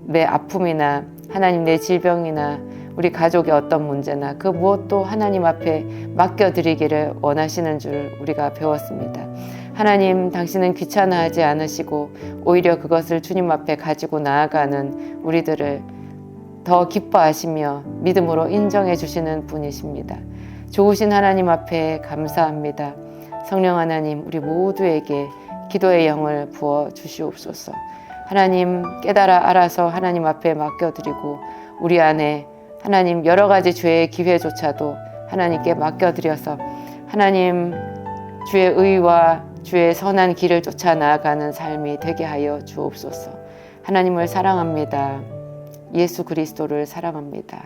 내 아픔이나 하나님 내 질병이나 우리 가족의 어떤 문제나 그 무엇도 하나님 앞에 맡겨드리기를 원하시는 줄 우리가 배웠습니다. 하나님 당신은 귀찮아하지 않으시고 오히려 그것을 주님 앞에 가지고 나아가는 우리들을 더 기뻐하시며 믿음으로 인정해 주시는 분이십니다. 좋으신 하나님 앞에 감사합니다. 성령 하나님 우리 모두에게 기도의 영을 부어 주시옵소서. 하나님 깨달아 알아서 하나님 앞에 맡겨드리고 우리 안에 하나님 여러 가지 죄의 기회조차도 하나님께 맡겨드려서 하나님 주의 의와 주의 선한 길을 쫓아 나아가는 삶이 되게 하여 주옵소서. 하나님을 사랑합니다. 예수 그리스도를 사랑합니다.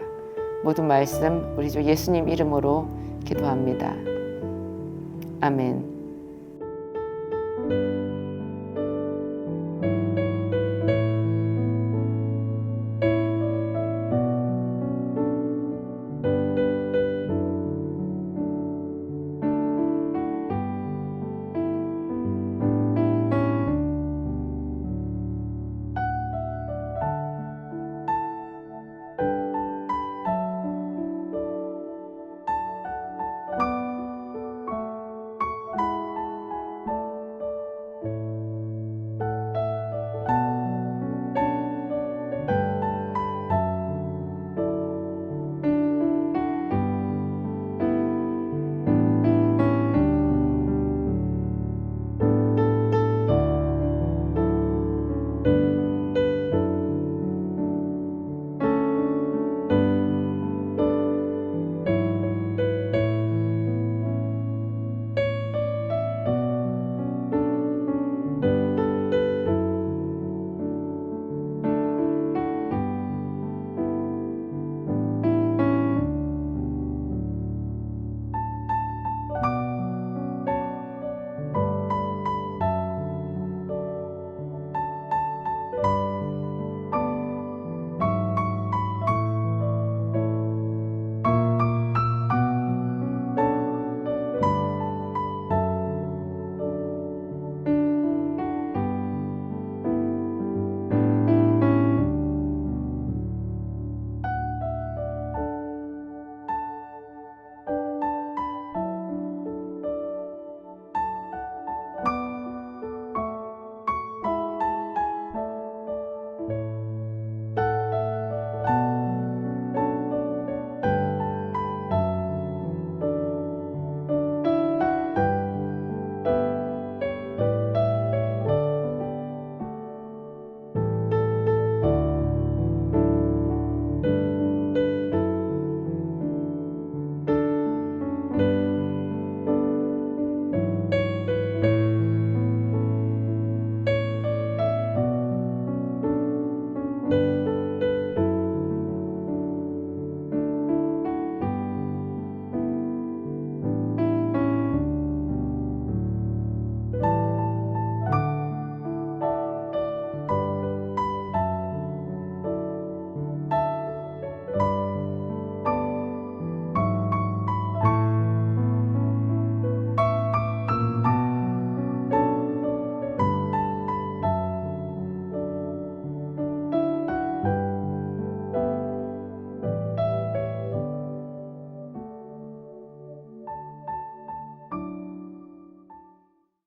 모든 말씀 우리 주 예수님 이름으로 기도합니다. 아멘.